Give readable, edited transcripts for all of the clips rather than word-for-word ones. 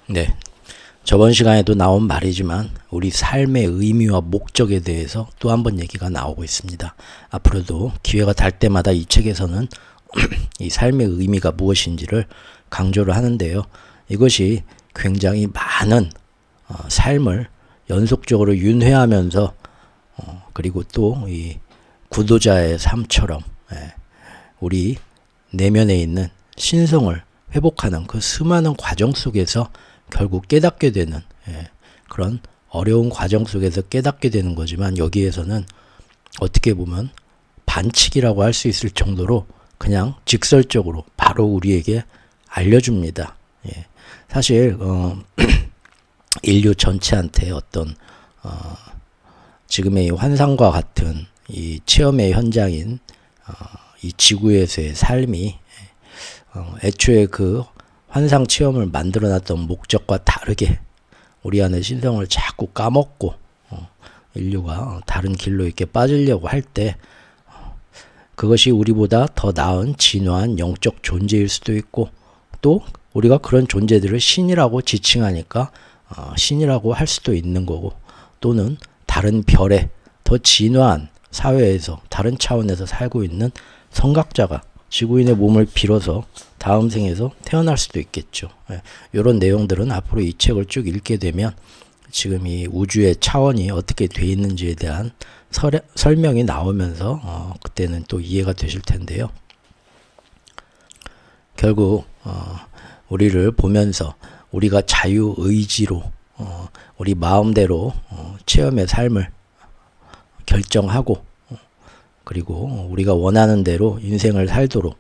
네. 저번 시간에도 나온 말이지만 우리 삶의 의미와 목적에 대해서 또 한 번 얘기가 나오고 있습니다. 앞으로도 기회가 될 때마다 이 책에서는 이 삶의 의미가 무엇인지를 강조를 하는데요. 이것이 굉장히 많은 삶을 연속적으로 윤회하면서 그리고 또 이 구도자의 삶처럼 우리 내면에 있는 신성을 회복하는 그 수많은 과정 속에서 결국 깨닫게 되는 그런 어려운 과정 속에서 깨닫게 되는 거지만, 여기에서는 어떻게 보면 반칙이라고 할 수 있을 정도로 그냥 직설적으로 바로 우리에게 알려줍니다. 사실 인류 전체한테 어떤 지금의 환상과 같은 이 체험의 현장인 이 지구에서의 삶이 애초에 그 환상 체험을 만들어놨던 목적과 다르게 우리 안의 신성을 자꾸 까먹고 인류가 다른 길로 이렇게 빠지려고 할 때 그것이 우리보다 더 나은 진화한 영적 존재일 수도 있고, 또 우리가 그런 존재들을 신이라고 지칭하니까 신이라고 할 수도 있는 거고, 또는 다른 별의 더 진화한 사회에서 다른 차원에서 살고 있는 성각자가 지구인의 몸을 빌어서 다음 생에서 태어날 수도 있겠죠. 이런 내용들은 앞으로 이 책을 쭉 읽게 되면 지금 이 우주의 차원이 어떻게 돼 있는지에 대한 설명이 나오면서 그때는 또 이해가 되실 텐데요. 결국 우리를 보면서 우리가 자유의지로 우리 마음대로 체험의 삶을 결정하고, 그리고 우리가 원하는 대로 인생을 살도록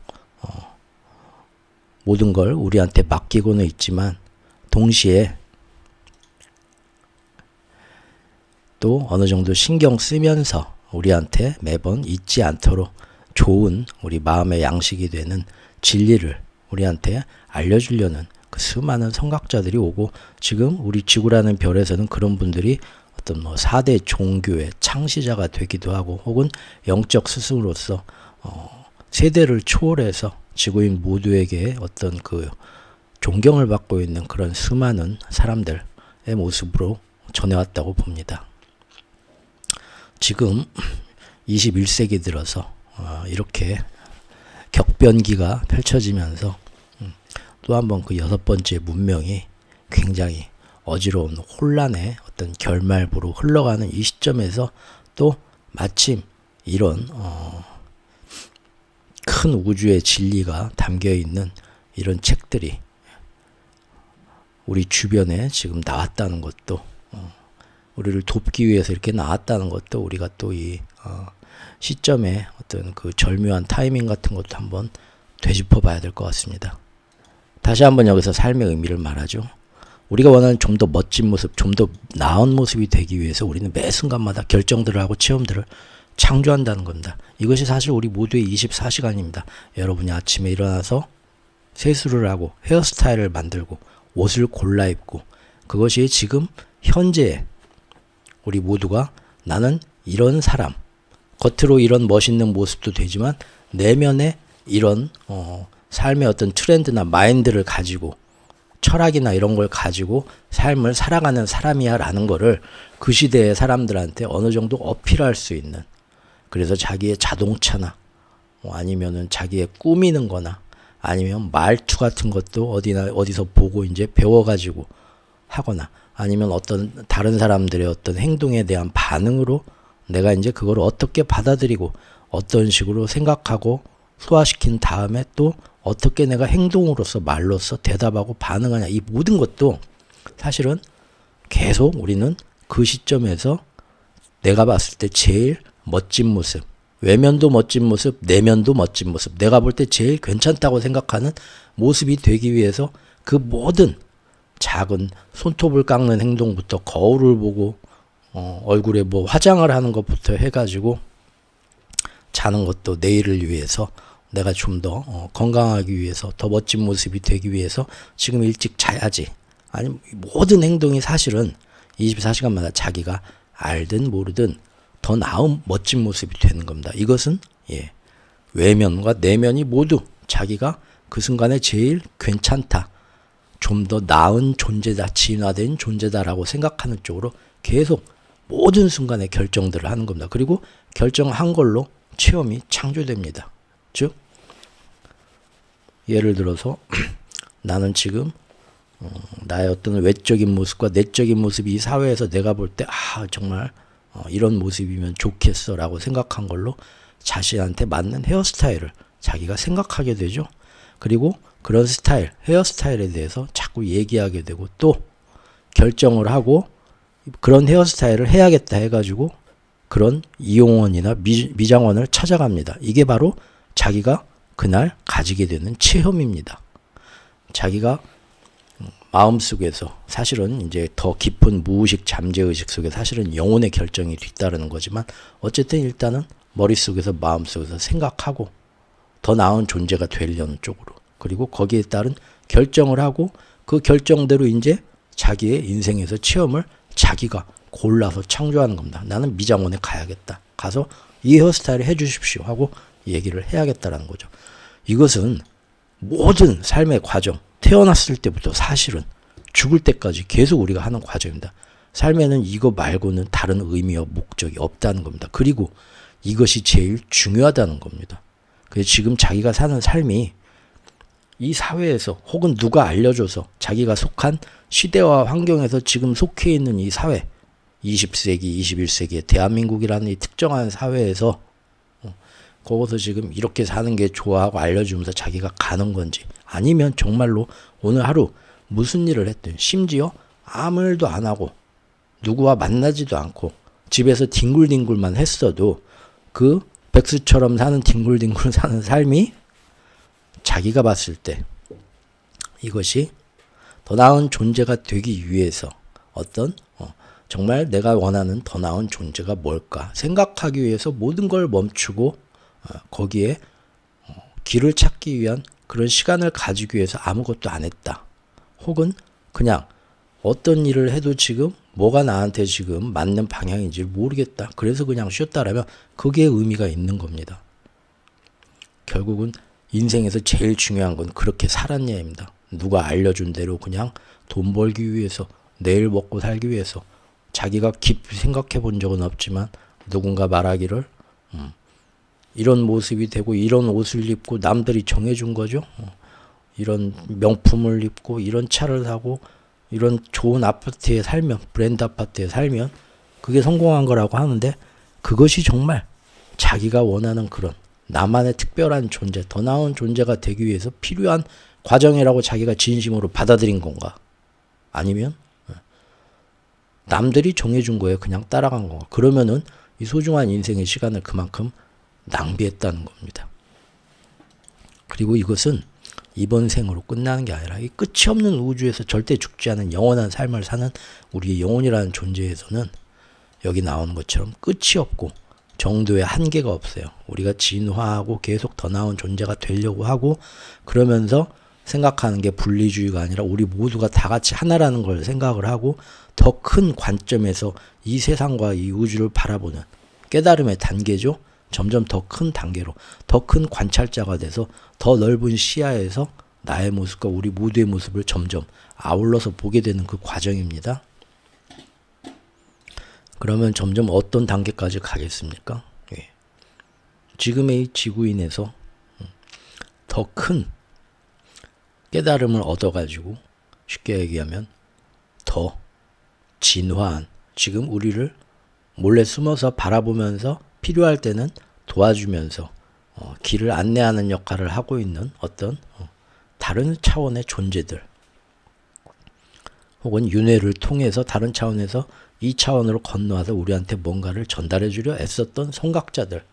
모든 걸 우리한테 맡기고는 있지만, 동시에 또 어느 정도 신경 쓰면서 우리한테 매번 잊지 않도록 좋은 우리 마음의 양식이 되는 진리를 우리한테 알려주려는 그 수많은 성각자들이 오고, 지금 우리 지구라는 별에서는 그런 분들이 어떤 4대 종교의 창시자가 되기도 하고, 혹은 영적 스승으로서 세대를 초월해서 지구인 모두에게 어떤 그 존경을 받고 있는 그런 수많은 사람들의 모습으로 전해왔다고 봅니다. 지금 21세기 들어서 이렇게 격변기가 펼쳐지면서 또 한 번 그 6번째 문명이 굉장히 어지러운 혼란의 어떤 결말부로 흘러가는 이 시점에서 또 마침 이런 큰 우주의 진리가 담겨있는 이런 책들이 우리 주변에 지금 나왔다는 것도, 우리를 돕기 위해서 이렇게 나왔다는 것도, 우리가 또 이 시점에 어떤 그 절묘한 타이밍 같은 것도 한번 되짚어 봐야 될 것 같습니다. 다시 한번 여기서 삶의 의미를 말하죠. 우리가 원하는 좀 더 멋진 모습, 좀 더 나은 모습이 되기 위해서 우리는 매 순간마다 결정들을 하고 체험들을 창조한다는 겁니다. 이것이 사실 우리 모두의 24시간입니다. 여러분이 아침에 일어나서 세수를 하고 헤어스타일을 만들고 옷을 골라 입고, 그것이 지금 현재 우리 모두가 나는 이런 사람, 겉으로 이런 멋있는 모습도 되지만 내면에 이런 삶의 어떤 트렌드나 마인드를 가지고, 철학이나 이런 걸 가지고 삶을 살아가는 사람이야 라는 거를 그 시대의 사람들한테 어느 정도 어필할 수 있는, 그래서 자기의 자동차나 아니면은 자기의 꾸미는 거나 아니면 말투 같은 것도 어디서 보고 이제 배워가지고 하거나, 아니면 어떤 다른 사람들의 어떤 행동에 대한 반응으로 내가 이제 그걸 어떻게 받아들이고 어떤 식으로 생각하고 소화시킨 다음에 또 어떻게 내가 행동으로서 말로서 대답하고 반응하냐, 이 모든 것도 사실은 계속 우리는 그 시점에서 내가 봤을 때 제일 멋진 모습, 외면도 멋진 모습, 내면도 멋진 모습, 내가 볼 때 제일 괜찮다고 생각하는 모습이 되기 위해서 그 모든 작은 손톱을 깎는 행동부터 거울을 보고 얼굴에 뭐 화장을 하는 것부터 해가지고 자는 것도 내일을 위해서, 내가 좀 더 건강하기 위해서, 더 멋진 모습이 되기 위해서 지금 일찍 자야지, 아니 모든 행동이 사실은 24시간마다 자기가 알든 모르든 더 나은 멋진 모습이 되는 겁니다. 이것은 외면과 내면이 모두 자기가 그 순간에 제일 괜찮다, 좀 더 나은 존재다, 진화된 존재다라고 생각하는 쪽으로 계속 모든 순간에 결정들을 하는 겁니다. 그리고 결정한 걸로 체험이 창조됩니다. 즉 예를 들어서 나는 지금 나의 어떤 외적인 모습과 내적인 모습이 이 사회에서 내가 볼 때 정말 이런 모습이면 좋겠어 라고 생각한 걸로 자신한테 맞는 헤어스타일을 자기가 생각하게 되죠. 그리고 그런 스타일, 헤어스타일에 대해서 자꾸 얘기하게 되고 또 결정을 하고 그런 헤어스타일을 해야겠다 해가지고 그런 이용원이나 미장원을 찾아갑니다. 이게 바로 자기가 그날 가지게 되는 체험입니다. 자기가 마음속에서 사실은 이제 더 깊은 무의식 잠재의식 속에 사실은 영혼의 결정이 뒤따르는 거지만 어쨌든 일단은 머릿속에서 마음속에서 생각하고 더 나은 존재가 되려는 쪽으로 그리고 거기에 따른 결정을 하고 그 결정대로 이제 자기의 인생에서 체험을 자기가 골라서 창조하는 겁니다. 나는 미장원에 가야겠다. 가서 이 헤어스타일을 해주십시오 하고 얘기를 해야겠다라는 거죠. 이것은 모든 삶의 과정, 태어났을 때부터 사실은 죽을 때까지 계속 우리가 하는 과정입니다. 삶에는 이거 말고는 다른 의미와 목적이 없다는 겁니다. 그리고 이것이 제일 중요하다는 겁니다. 그래서 지금 자기가 사는 삶이 이 사회에서 혹은 누가 알려줘서 자기가 속한 시대와 환경에서 지금 속해 있는 이 사회 20세기, 21세기의 대한민국이라는 이 특정한 사회에서 거기서 지금 이렇게 사는 게 좋아하고 알려주면서 자기가 가는 건지 아니면 정말로 오늘 하루 무슨 일을 했든 심지어 아무 일도 안 하고 누구와 만나지도 않고 집에서 뒹굴뒹굴만 했어도 그 백수처럼 사는 뒹굴뒹굴 사는 삶이 자기가 봤을 때 이것이 더 나은 존재가 되기 위해서 어떤 정말 내가 원하는 더 나은 존재가 뭘까 생각하기 위해서 모든 걸 멈추고 거기에 길을 찾기 위한 그런 시간을 가지기 위해서 아무것도 안 했다. 혹은 그냥 어떤 일을 해도 지금 뭐가 나한테 지금 맞는 방향인지 모르겠다. 그래서 그냥 쉬었다라면 그게 의미가 있는 겁니다. 결국은 인생에서 제일 중요한 건 그렇게 살았냐입니다. 누가 알려준 대로 그냥 돈 벌기 위해서 내일 먹고 살기 위해서 자기가 깊이 생각해 본 적은 없지만 누군가 말하기를 이런 모습이 되고 이런 옷을 입고 남들이 정해준 거죠. 이런 명품을 입고 이런 차를 사고 이런 좋은 아파트에 살면 브랜드 아파트에 살면 그게 성공한 거라고 하는데 그것이 정말 자기가 원하는 그런 나만의 특별한 존재, 더 나은 존재가 되기 위해서 필요한 과정이라고 자기가 진심으로 받아들인 건가? 아니면 남들이 정해준 거에 그냥 따라간 건가? 그러면은 이 소중한 인생의 시간을 그만큼 낭비했다는 겁니다. 그리고 이것은 이번 생으로 끝나는 게 아니라 이 끝이 없는 우주에서 절대 죽지 않은 영원한 삶을 사는 우리의 영혼이라는 존재에서는 여기 나오는 것처럼 끝이 없고 정도의 한계가 없어요. 우리가 진화하고 계속 더 나은 존재가 되려고 하고 그러면서 생각하는 게 분리주의가 아니라 우리 모두가 다 같이 하나라는 걸 생각을 하고 더 큰 관점에서 이 세상과 이 우주를 바라보는 깨달음의 단계죠. 점점 더 큰 단계로 더 큰 관찰자가 돼서 더 넓은 시야에서 나의 모습과 우리 모두의 모습을 점점 아울러서 보게 되는 그 과정입니다. 그러면 점점 어떤 단계까지 가겠습니까? 예. 지금의 이 지구인에서 더 큰 깨달음을 얻어가지고 쉽게 얘기하면 더 진화한 지금 우리를 몰래 숨어서 바라보면서 필요할 때는 도와주면서 길을 안내하는 역할을 하고 있는 어떤 다른 차원의 존재들 혹은 윤회를 통해서 다른 차원에서 이 차원으로 건너와서 우리한테 뭔가를 전달해 주려 애썼던 성각자들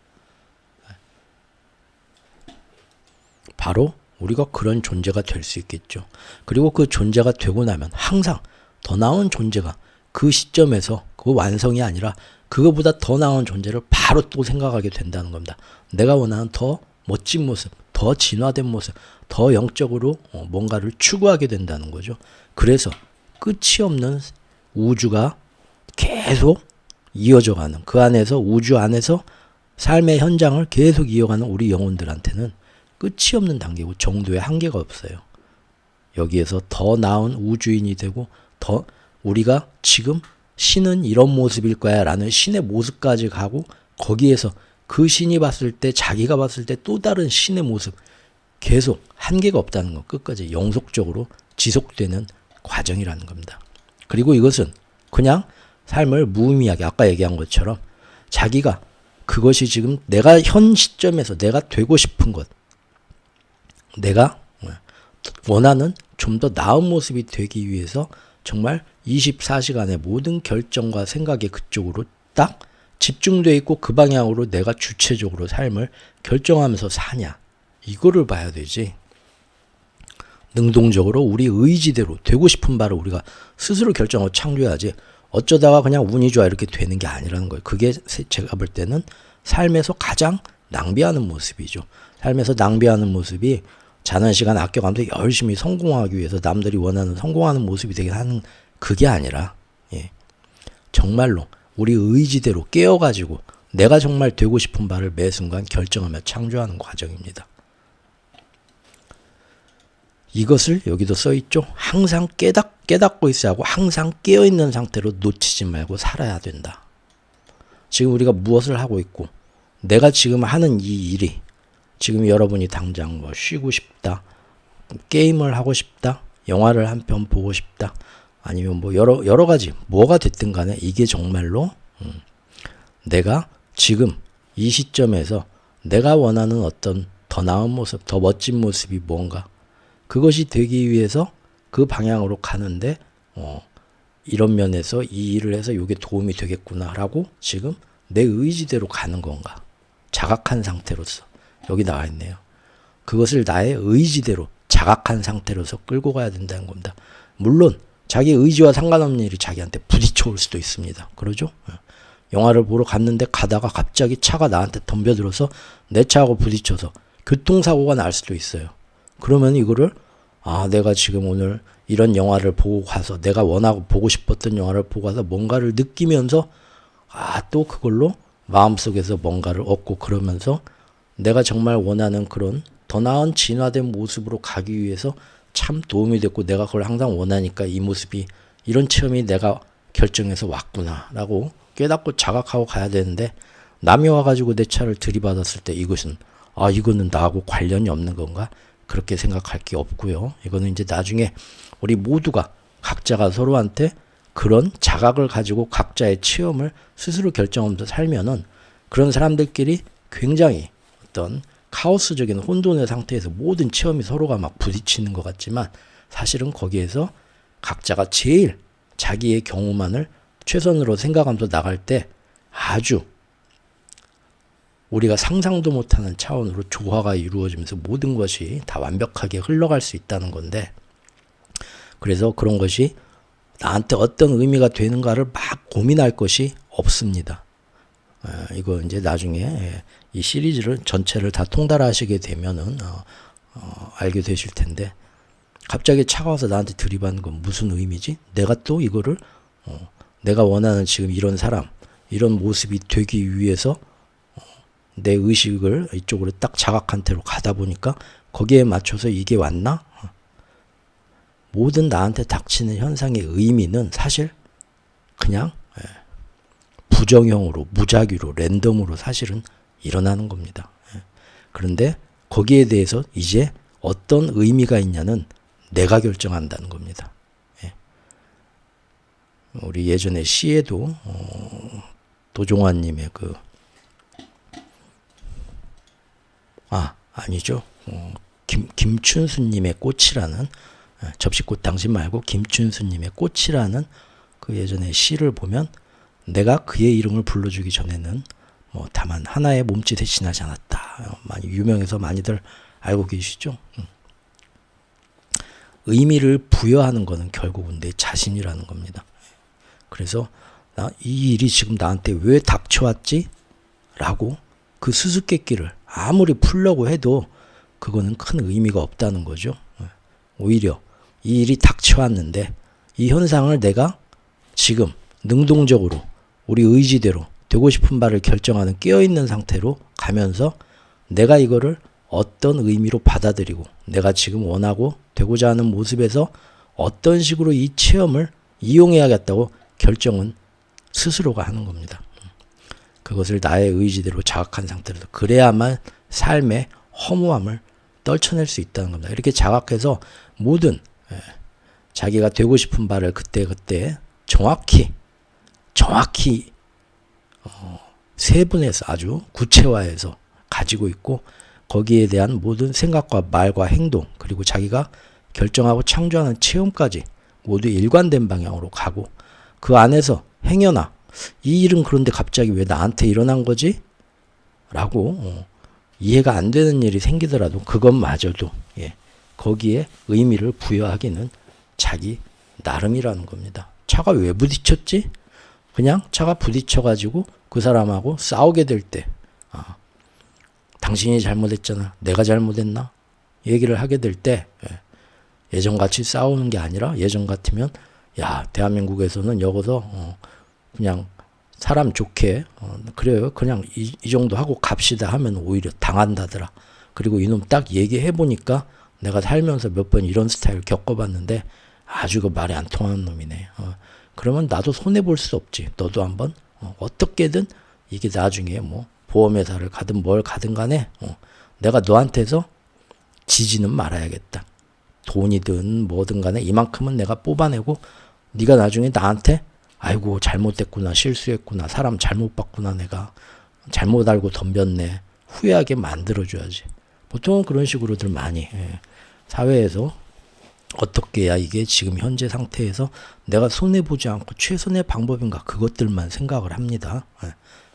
바로 우리가 그런 존재가 될 수 있겠죠. 그리고 그 존재가 되고 나면 항상 더 나은 존재가 그 시점에서 그 완성이 아니라 그거보다 더 나은 존재를 바로 또 생각하게 된다는 겁니다. 내가 원하는 더 멋진 모습, 더 진화된 모습, 더 영적으로 뭔가를 추구하게 된다는 거죠. 그래서 끝이 없는 우주가 계속 이어져 가는 그 안에서 우주 안에서 삶의 현장을 계속 이어가는 우리 영혼들한테는 끝이 없는 단계고 정도의 한계가 없어요. 여기에서 더 나은 우주인이 되고 더 우리가 지금 신은 이런 모습일 거야 라는 신의 모습까지 가고 거기에서 그 신이 봤을 때 자기가 봤을 때 또 다른 신의 모습 계속 한계가 없다는 거 끝까지 영속적으로 지속되는 과정이라는 겁니다. 그리고 이것은 그냥 삶을 무의미하게 아까 얘기한 것처럼 자기가 그것이 지금 내가 현 시점에서 내가 되고 싶은 것 내가 원하는 좀 더 나은 모습이 되기 위해서 정말 24시간의 모든 결정과 생각이 그쪽으로 딱 집중되어 있고 그 방향으로 내가 주체적으로 삶을 결정하면서 사냐 이거를 봐야 되지. 능동적으로 우리 의지대로 되고 싶은 바를 우리가 스스로 결정하고 창조해야지 어쩌다가 그냥 운이 좋아 이렇게 되는 게 아니라는 거예요. 그게 제가 볼 때는 삶에서 가장 낭비하는 모습이죠. 삶에서 낭비하는 모습이 자는 시간 아껴가면서 열심히 성공하기 위해서 남들이 원하는 성공하는 모습이 되게 하는 그게 아니라 정말로 우리 의지대로 깨어가지고 내가 정말 되고 싶은 바를 매 순간 결정하며 창조하는 과정입니다. 이것을 여기도 써있죠. 항상 깨닫고 있어야 하고 항상 깨어있는 상태로 놓치지 말고 살아야 된다. 지금 우리가 무엇을 하고 있고 내가 지금 하는 이 일이 지금 여러분이 당장 뭐 쉬고 싶다, 게임을 하고 싶다, 영화를 한 편 보고 싶다, 아니면 뭐 여러 가지 뭐가 됐든 간에 이게 정말로 내가 지금 이 시점에서 내가 원하는 어떤 더 나은 모습, 더 멋진 모습이 뭔가 그것이 되기 위해서 그 방향으로 가는데 이런 면에서 이 일을 해서 이게 도움이 되겠구나라고 지금 내 의지대로 가는 건가 자각한 상태로서 여기 나와 있네요. 그것을 나의 의지대로 자각한 상태로서 끌고 가야 된다는 겁니다. 물론 자기 의지와 상관없는 일이 자기한테 부딪혀 올 수도 있습니다. 그러죠? 영화를 보러 갔는데 가다가 갑자기 차가 나한테 덤벼들어서 내 차하고 부딪혀서 교통사고가 날 수도 있어요. 그러면 이거를 내가 지금 오늘 이런 영화를 보고 가서 내가 원하고 보고 싶었던 영화를 보고 가서 뭔가를 느끼면서 또 그걸로 마음속에서 뭔가를 얻고 그러면서 내가 정말 원하는 그런 더 나은 진화된 모습으로 가기 위해서 참 도움이 됐고 내가 그걸 항상 원하니까 이 모습이 이런 체험이 내가 결정해서 왔구나라고 깨닫고 자각하고 가야 되는데 남이 와가지고 내 차를 들이받았을 때 이것은 이거는 나하고 관련이 없는 건가? 그렇게 생각할 게 없고요. 이거는 이제 나중에 우리 모두가 각자가 서로한테 그런 자각을 가지고 각자의 체험을 스스로 결정하면서 살면은 그런 사람들끼리 굉장히 어떤 카오스적인 혼돈의 상태에서 모든 체험이 서로가 막 부딪히는 것 같지만 사실은 거기에서 각자가 제일 자기의 경우만을 최선으로 생각하면서 나갈 때 아주 우리가 상상도 못하는 차원으로 조화가 이루어지면서 모든 것이 다 완벽하게 흘러갈 수 있다는 건데 그래서 그런 것이 나한테 어떤 의미가 되는가를 막 고민할 것이 없습니다. 이거 이제 나중에 이 시리즈를 전체를 다 통달하시게 되면은 알게 되실 텐데 갑자기 차가워서 나한테 들이받는 건 무슨 의미지? 내가 또 이거를 내가 원하는 지금 이런 사람, 이런 모습이 되기 위해서 내 의식을 이쪽으로 딱 자각한 태로 가다 보니까 거기에 맞춰서 이게 왔나? 모든 나한테 닥치는 현상의 의미는 사실 그냥 부정형으로, 무작위로, 랜덤으로 사실은 일어나는 겁니다. 그런데 거기에 대해서 이제 어떤 의미가 있냐는 내가 결정한다는 겁니다. 우리 예전에 시에도 도종환님의 아니죠. 김춘수님의 꽃이라는 접시꽃 당신 말고 김춘수님의 꽃이라는 그 예전에 시를 보면 내가 그의 이름을 불러주기 전에는 다만 하나의 몸짓에 지나지 않았다. 많이 유명해서 많이들 알고 계시죠. 의미를 부여하는 것은 결국은 내 자신이라는 겁니다. 그래서 이 일이 지금 나한테 왜 닥쳐왔지? 라고 그 수수께끼를 아무리 풀려고 해도 그거는 큰 의미가 없다는 거죠. 오히려 이 일이 닥쳐왔는데 이 현상을 내가 지금 능동적으로 우리 의지대로 되고 싶은 바를 결정하는 깨어있는 상태로 가면서 내가 이거를 어떤 의미로 받아들이고 내가 지금 원하고 되고자 하는 모습에서 어떤 식으로 이 체험을 이용해야겠다고 결정은 스스로가 하는 겁니다. 그것을 나의 의지대로 자각한 상태에서 그래야만 삶의 허무함을 떨쳐낼 수 있다는 겁니다. 이렇게 자각해서 모든 자기가 되고 싶은 바를 그때그때 정확히 세분해서 아주 구체화해서 가지고 있고 거기에 대한 모든 생각과 말과 행동 그리고 자기가 결정하고 창조하는 체험까지 모두 일관된 방향으로 가고 그 안에서 행여나 이 일은 그런데 갑자기 왜 나한테 일어난 거지? 라고 이해가 안 되는 일이 생기더라도 그것마저도 거기에 의미를 부여하기는 자기 나름이라는 겁니다. 차가 왜 부딪혔지? 그냥 차가 부딪혀가지고 그 사람하고 싸우게 될 때 당신이 잘못했잖아. 내가 잘못했나? 얘기를 하게 될 때 예전같이 싸우는 게 아니라 예전 같으면 야 대한민국에서는 여기서 그냥 사람 좋게 그래요. 그냥 이 정도 하고 갑시다 하면 오히려 당한다더라. 그리고 이놈 딱 얘기해 보니까 내가 살면서 몇 번 이런 스타일 겪어봤는데 아주 그 말이 안 통하는 놈이네. 그러면 나도 손해볼 수 없지. 너도 한번 어떻게든 이게 나중에 뭐 보험회사를 가든 뭘 가든 간에 내가 너한테서 지지는 말아야겠다. 돈이든 뭐든 간에 이만큼은 내가 뽑아내고 네가 나중에 나한테 아이고 잘못됐구나 실수했구나 사람 잘못 봤구나 내가 잘못 알고 덤볐네 후회하게 만들어줘야지. 보통은 그런 식으로들 많이 사회에서 어떻게 해야 이게 지금 현재 상태에서 내가 손해보지 않고 최선의 방법인가 그것들만 생각을 합니다.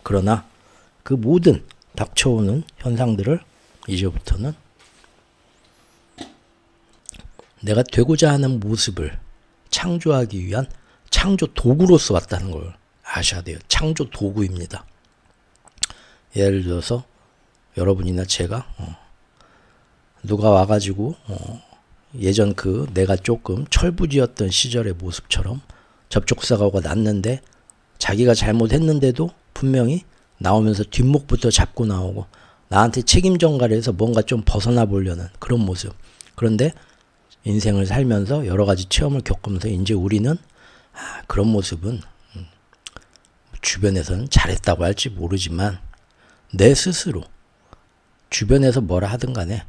그러나 그 모든 닥쳐오는 현상들을 이제부터는 내가 되고자 하는 모습을 창조하기 위한 창조 도구로서 왔다는 걸 아셔야 돼요. 창조 도구입니다. 예를 들어서 여러분이나 제가 누가 와가지고 예전 그 내가 조금 철부지였던 시절의 모습처럼 접촉사고가 났는데 자기가 잘못했는데도 분명히 나오면서 뒷목부터 잡고 나오고 나한테 책임 전가를 해서 뭔가 좀 벗어나 보려는 그런 모습. 그런데 인생을 살면서 여러 가지 체험을 겪으면서 이제 우리는 그런 모습은 주변에서는 잘했다고 할지 모르지만 내 스스로 주변에서 뭐라 하든 간에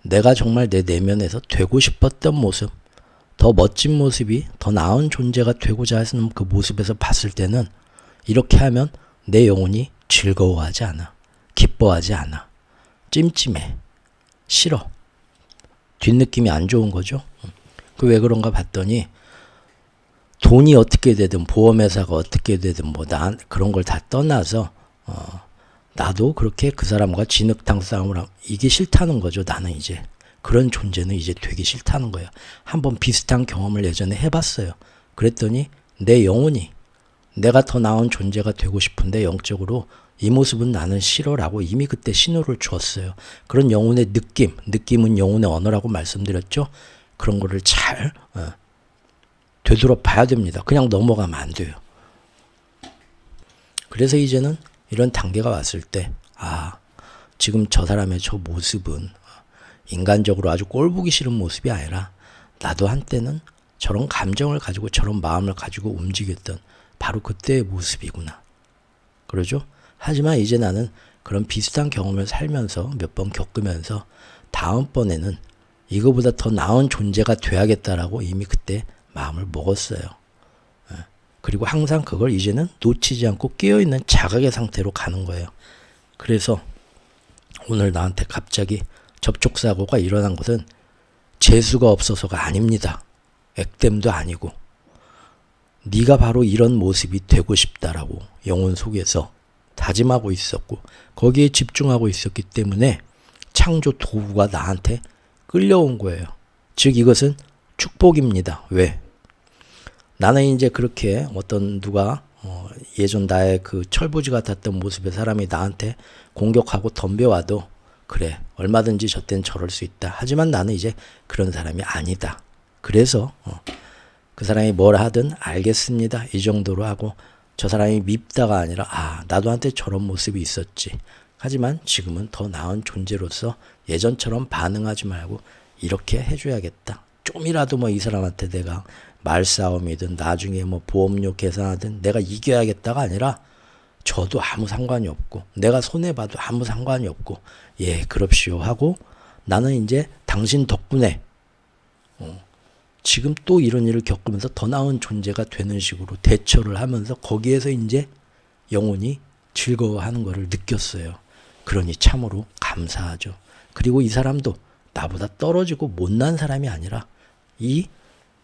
내가 정말 내 내면에서 되고 싶었던 모습, 더 멋진 모습이 더 나은 존재가 되고자 하는 그 모습에서 봤을 때는 이렇게 하면 내 영혼이 즐거워하지 않아. 기뻐하지 않아. 찜찜해. 싫어. 뒷느낌이 안 좋은 거죠. 그 왜 그런가 봤더니 돈이 어떻게 되든 보험회사가 어떻게 되든 뭐 난 그런 걸 다 떠나서 나도 그렇게 그 사람과 진흙탕 싸움을 하고 이게 싫다는 거죠. 나는 이제 그런 존재는 이제 되기 싫다는 거예요. 한번 비슷한 경험을 예전에 해봤어요. 그랬더니 내 영혼이 내가 더 나은 존재가 되고 싶은데 영적으로 이 모습은 나는 싫어라고 이미 그때 신호를 주었어요. 그런 영혼의 느낌은 영혼의 언어라고 말씀드렸죠. 그런 거를 잘 되돌아 봐야 됩니다. 그냥 넘어가면 안 돼요. 그래서 이제는 이런 단계가 왔을 때 지금 저 사람의 저 모습은 인간적으로 아주 꼴보기 싫은 모습이 아니라 나도 한때는 저런 감정을 가지고 저런 마음을 가지고 움직였던 바로 그때의 모습이구나. 그러죠? 하지만 이제 나는 그런 비슷한 경험을 살면서 몇 번 겪으면서 다음번에는 이거보다 더 나은 존재가 돼야겠다라고 이미 그때 마음을 먹었어요. 그리고 항상 그걸 이제는 놓치지 않고 깨어있는 자각의 상태로 가는 거예요. 그래서 오늘 나한테 갑자기 접촉사고가 일어난 것은 재수가 없어서가 아닙니다. 액땜도 아니고 네가 바로 이런 모습이 되고 싶다라고 영혼 속에서 다짐하고 있었고 거기에 집중하고 있었기 때문에 창조 도구가 나한테 끌려온 거예요. 즉 이것은 축복입니다. 왜? 나는 이제 그렇게 어떤 누가 예전 나의 그 철부지 같았던 모습의 사람이 나한테 공격하고 덤벼와도 그래 얼마든지 저땐 저럴 수 있다. 하지만 나는 이제 그런 사람이 아니다. 그래서 그 사람이 뭘 하든 알겠습니다. 이 정도로 하고 저 사람이 밉다가 아니라 나도 한테 저런 모습이 있었지. 하지만 지금은 더 나은 존재로서 예전처럼 반응하지 말고 이렇게 해줘야겠다. 좀이라도 뭐 이 사람한테 내가 말싸움이든 나중에 뭐 보험료 계산하든 내가 이겨야겠다가 아니라 저도 아무 상관이 없고 내가 손해봐도 아무 상관이 없고 예 그럽시오 하고 나는 이제 당신 덕분에 지금 또 이런 일을 겪으면서 더 나은 존재가 되는 식으로 대처를 하면서 거기에서 이제 영혼이 즐거워하는 것을 느꼈어요. 그러니 참으로 감사하죠. 그리고 이 사람도 나보다 떨어지고 못난 사람이 아니라 이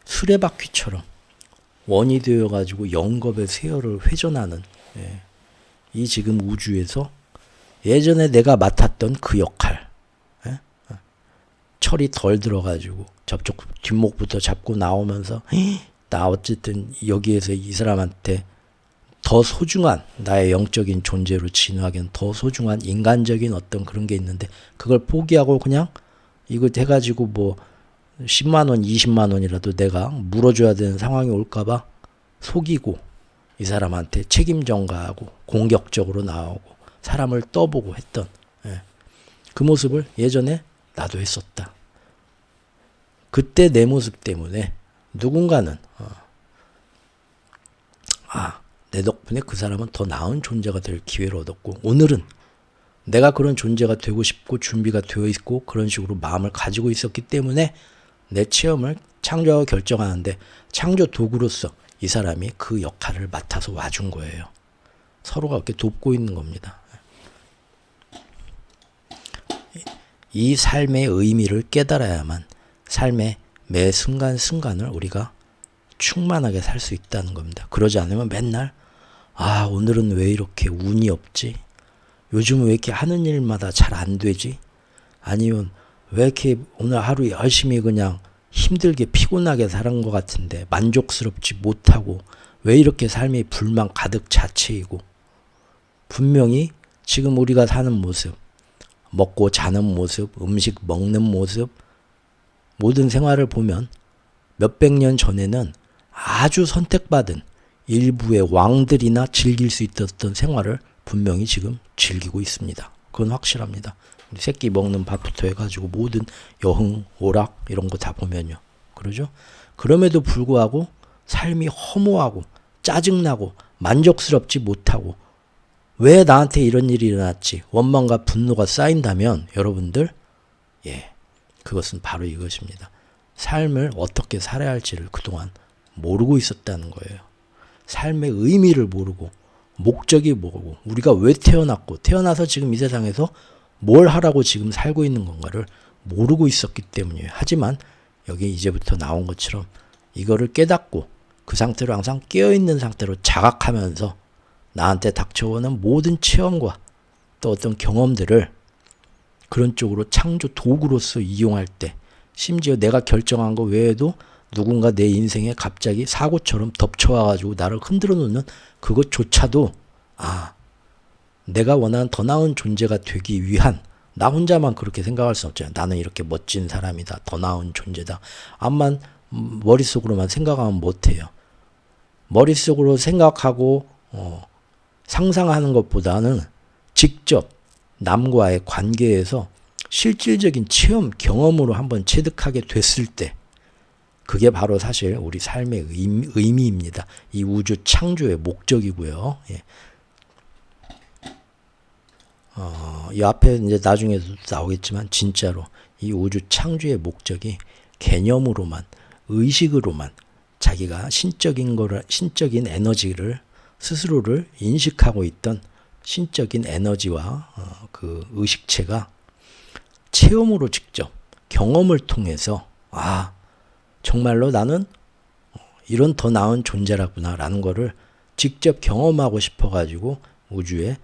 수레바퀴처럼 원이 되어가지고 영겁의 세월을 회전하는 예, 이 지금 우주에서 예전에 내가 맡았던 그 역할 예? 철이 덜 들어가지고 저쪽 뒷목부터 잡고 나오면서 나 어쨌든 여기에서 이 사람한테 더 소중한 나의 영적인 존재로 진화하기엔 더 소중한 인간적인 어떤 그런 게 있는데 그걸 포기하고 그냥 이거 해가지고 뭐 10만 원, 20만 원이라도 내가 물어줘야 되는 상황이 올까봐 속이고 이 사람한테 책임 전가하고 공격적으로 나오고 사람을 떠보고 했던 예. 그 모습을 예전에 나도 했었다. 그때 내 모습 때문에 누군가는 내 덕분에 그 사람은 더 나은 존재가 될 기회를 얻었고 오늘은 내가 그런 존재가 되고 싶고 준비가 되어 있고 그런 식으로 마음을 가지고 있었기 때문에 내 체험을 창조하고 결정하는데 창조 도구로서 이 사람이 그 역할을 맡아서 와준 거예요. 서로가 이렇게 돕고 있는 겁니다. 이 삶의 의미를 깨달아야만 삶의 매 순간순간을 우리가 충만하게 살 수 있다는 겁니다. 그러지 않으면 맨날 오늘은 왜 이렇게 운이 없지? 요즘은 왜 이렇게 하는 일마다 잘 안 되지? 아니면 왜 이렇게 오늘 하루 열심히 그냥 힘들게 피곤하게 사는 것 같은데 만족스럽지 못하고 왜 이렇게 삶이 불만 가득 자체이고 분명히 지금 우리가 사는 모습, 먹고 자는 모습, 음식 먹는 모습 모든 생활을 보면 몇백 년 전에는 아주 선택받은 일부의 왕들이나 즐길 수 있었던 생활을 분명히 지금 즐기고 있습니다. 그건 확실합니다. 새끼 먹는 밥부터 해가지고 모든 여흥, 오락 이런 거 다 보면요. 그러죠? 그럼에도 불구하고 삶이 허무하고 짜증나고 만족스럽지 못하고 왜 나한테 이런 일이 일어났지? 원망과 분노가 쌓인다면 여러분들 그것은 바로 이것입니다. 삶을 어떻게 살아야 할지를 그동안 모르고 있었다는 거예요. 삶의 의미를 모르고 목적이 뭐고 우리가 왜 태어났고 태어나서 지금 이 세상에서 뭘 하라고 지금 살고 있는 건가를 모르고 있었기 때문이에요. 하지만 여기 이제부터 나온 것처럼 이거를 깨닫고 그 상태로 항상 깨어있는 상태로 자각하면서 나한테 닥쳐오는 모든 체험과 또 어떤 경험들을 그런 쪽으로 창조 도구로서 이용할 때 심지어 내가 결정한 거 외에도 누군가 내 인생에 갑자기 사고처럼 덮쳐와가지고 나를 흔들어 놓는 그것조차도 내가 원하는 더 나은 존재가 되기 위한 나 혼자만 그렇게 생각할 수 없잖아요. 나는 이렇게 멋진 사람이다. 더 나은 존재다. 암만 머릿속으로만 생각하면 못해요. 머릿속으로 생각하고 상상하는 것보다는 직접 남과의 관계에서 실질적인 체험, 경험으로 한번 체득하게 됐을 때 그게 바로 사실 우리 삶의 의미입니다. 이 우주 창조의 목적이고요. 이 앞에 이제 나중에도 나오겠지만 진짜로 이 우주 창조의 목적이 개념으로만 의식으로만 자기가 신적인 에너지를 스스로를 인식하고 있던 신적인 에너지와 그 의식체가 체험으로 직접 경험을 통해서 정말로 나는 이런 더 나은 존재라구나 라는 거를 직접 경험하고 싶어가지고 우주에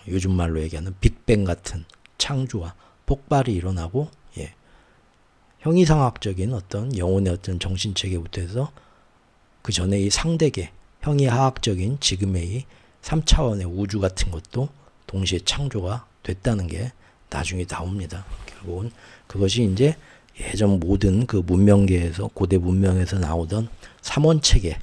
요즘 말로 얘기하는 빅뱅 같은 창조와 폭발이 일어나고 형이상학적인 어떤 영혼의 어떤 정신체계부터 해서 그 전에 이 상대계 형이하학적인 지금의 이 3차원의 우주 같은 것도 동시에 창조가 됐다는 게 나중에 나옵니다. 결국은 그것이 이제 예전 모든 그 문명계에서 고대 문명에서 나오던 3원체계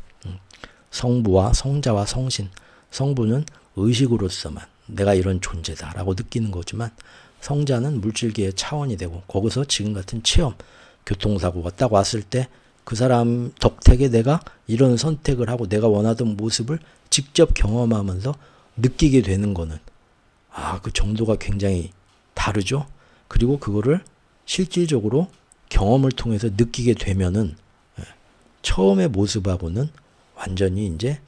성부와 성자와 성신 성부는 의식으로서만 내가 이런 존재다라고 느끼는 거지만 성자는 물질계의 차원이 되고 거기서 지금 같은 체험, 교통사고가 딱 왔을 때 그 사람 덕택에 내가 이런 선택을 하고 내가 원하던 모습을 직접 경험하면서 느끼게 되는 거는 그 정도가 굉장히 다르죠. 그리고 그거를 실질적으로 경험을 통해서 느끼게 되면은 처음의 모습하고는 완전히 이제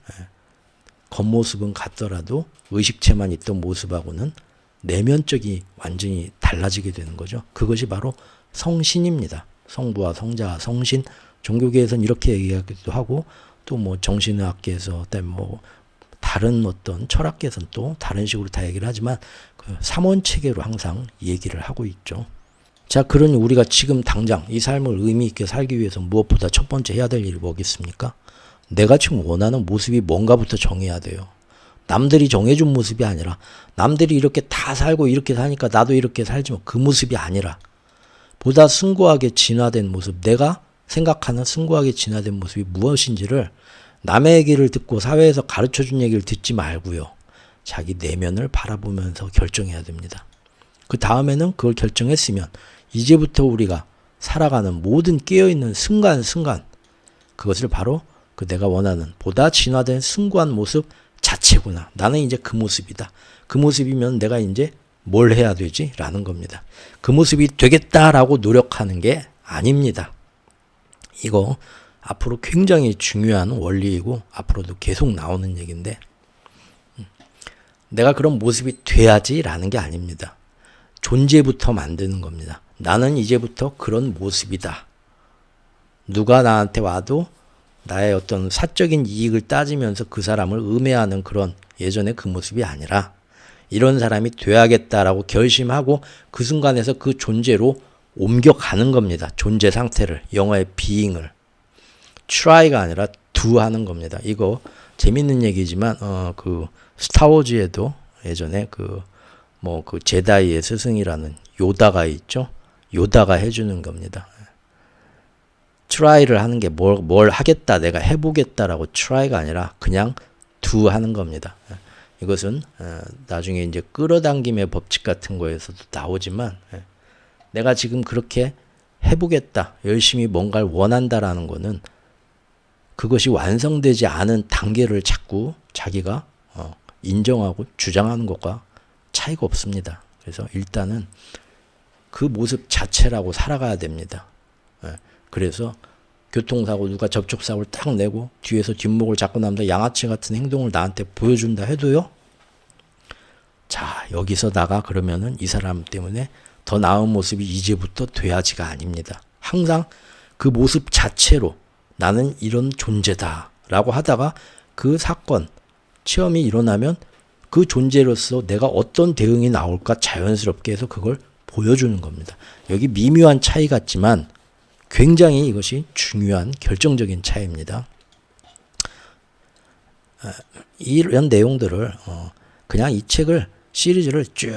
겉모습은 같더라도 의식체만 있던 모습하고는 내면적이 완전히 달라지게 되는 거죠. 그것이 바로 성신입니다. 성부와 성자와 성신. 종교계에서는 이렇게 얘기하기도 하고 또 뭐 정신의학계에서 뭐 다른 어떤 철학계에서는 또 다른 식으로 다 얘기를 하지만 그 삼원 체계로 항상 얘기를 하고 있죠. 자, 그러니 우리가 지금 당장 이 삶을 의미 있게 살기 위해서 무엇보다 첫 번째 해야 될 일이 뭐겠습니까? 내가 지금 원하는 모습이 뭔가부터 정해야 돼요. 남들이 정해준 모습이 아니라 남들이 이렇게 다 살고 이렇게 사니까 나도 이렇게 살지만 그 모습이 아니라 보다 숭고하게 진화된 모습, 내가 생각하는 숭고하게 진화된 모습이 무엇인지를 남의 얘기를 듣고 사회에서 가르쳐준 얘기를 듣지 말고요. 자기 내면을 바라보면서 결정해야 됩니다. 그 다음에는 그걸 결정했으면 이제부터 우리가 살아가는 모든 깨어있는 순간순간 그것을 바로 그 내가 원하는 보다 진화된 숭고한 모습 자체구나. 나는 이제 그 모습이다. 그 모습이면 내가 이제 뭘 해야 되지? 라는 겁니다. 그 모습이 되겠다라고 노력하는 게 아닙니다. 이거 앞으로 굉장히 중요한 원리이고 앞으로도 계속 나오는 얘기인데 내가 그런 모습이 돼야지라는 게 아닙니다. 존재부터 만드는 겁니다. 나는 이제부터 그런 모습이다. 누가 나한테 와도 나의 어떤 사적인 이익을 따지면서 그 사람을 음해하는 그런 예전의 그 모습이 아니라 이런 사람이 돼야겠다라고 결심하고 그 순간에서 그 존재로 옮겨가는 겁니다. 존재 상태를, 영어의 being을. try가 아니라 do 하는 겁니다. 이거 재밌는 얘기지만 그 스타워즈에도 예전에 그 제다이의 스승이라는 요다가 있죠. 요다가 해주는 겁니다. try를 하는 게 뭘 하겠다, 내가 해보겠다라고 try가 아니라 그냥 do 하는 겁니다. 이것은 나중에 이제 끌어당김의 법칙 같은 거에서도 나오지만 내가 지금 그렇게 해보겠다, 열심히 뭔가를 원한다라는 거는 그것이 완성되지 않은 단계를 자꾸 자기가 인정하고 주장하는 것과 차이가 없습니다. 그래서 일단은 그 모습 자체라고 살아가야 됩니다. 그래서 교통사고 누가 접촉사고를 딱 내고 뒤에서 뒷목을 잡고 나면 양아치 같은 행동을 나한테 보여준다 해도요. 자, 여기서 나가 그러면은 이 사람 때문에 더 나은 모습이 이제부터 돼야지가 아닙니다. 항상 그 모습 자체로 나는 이런 존재다 라고 하다가 그 사건, 체험이 일어나면 그 존재로서 내가 어떤 대응이 나올까 자연스럽게 해서 그걸 보여주는 겁니다. 여기 미묘한 차이 같지만 굉장히 이것이 중요한 결정적인 차이입니다. 이런 내용들을 그냥 이 책을 시리즈를 쭉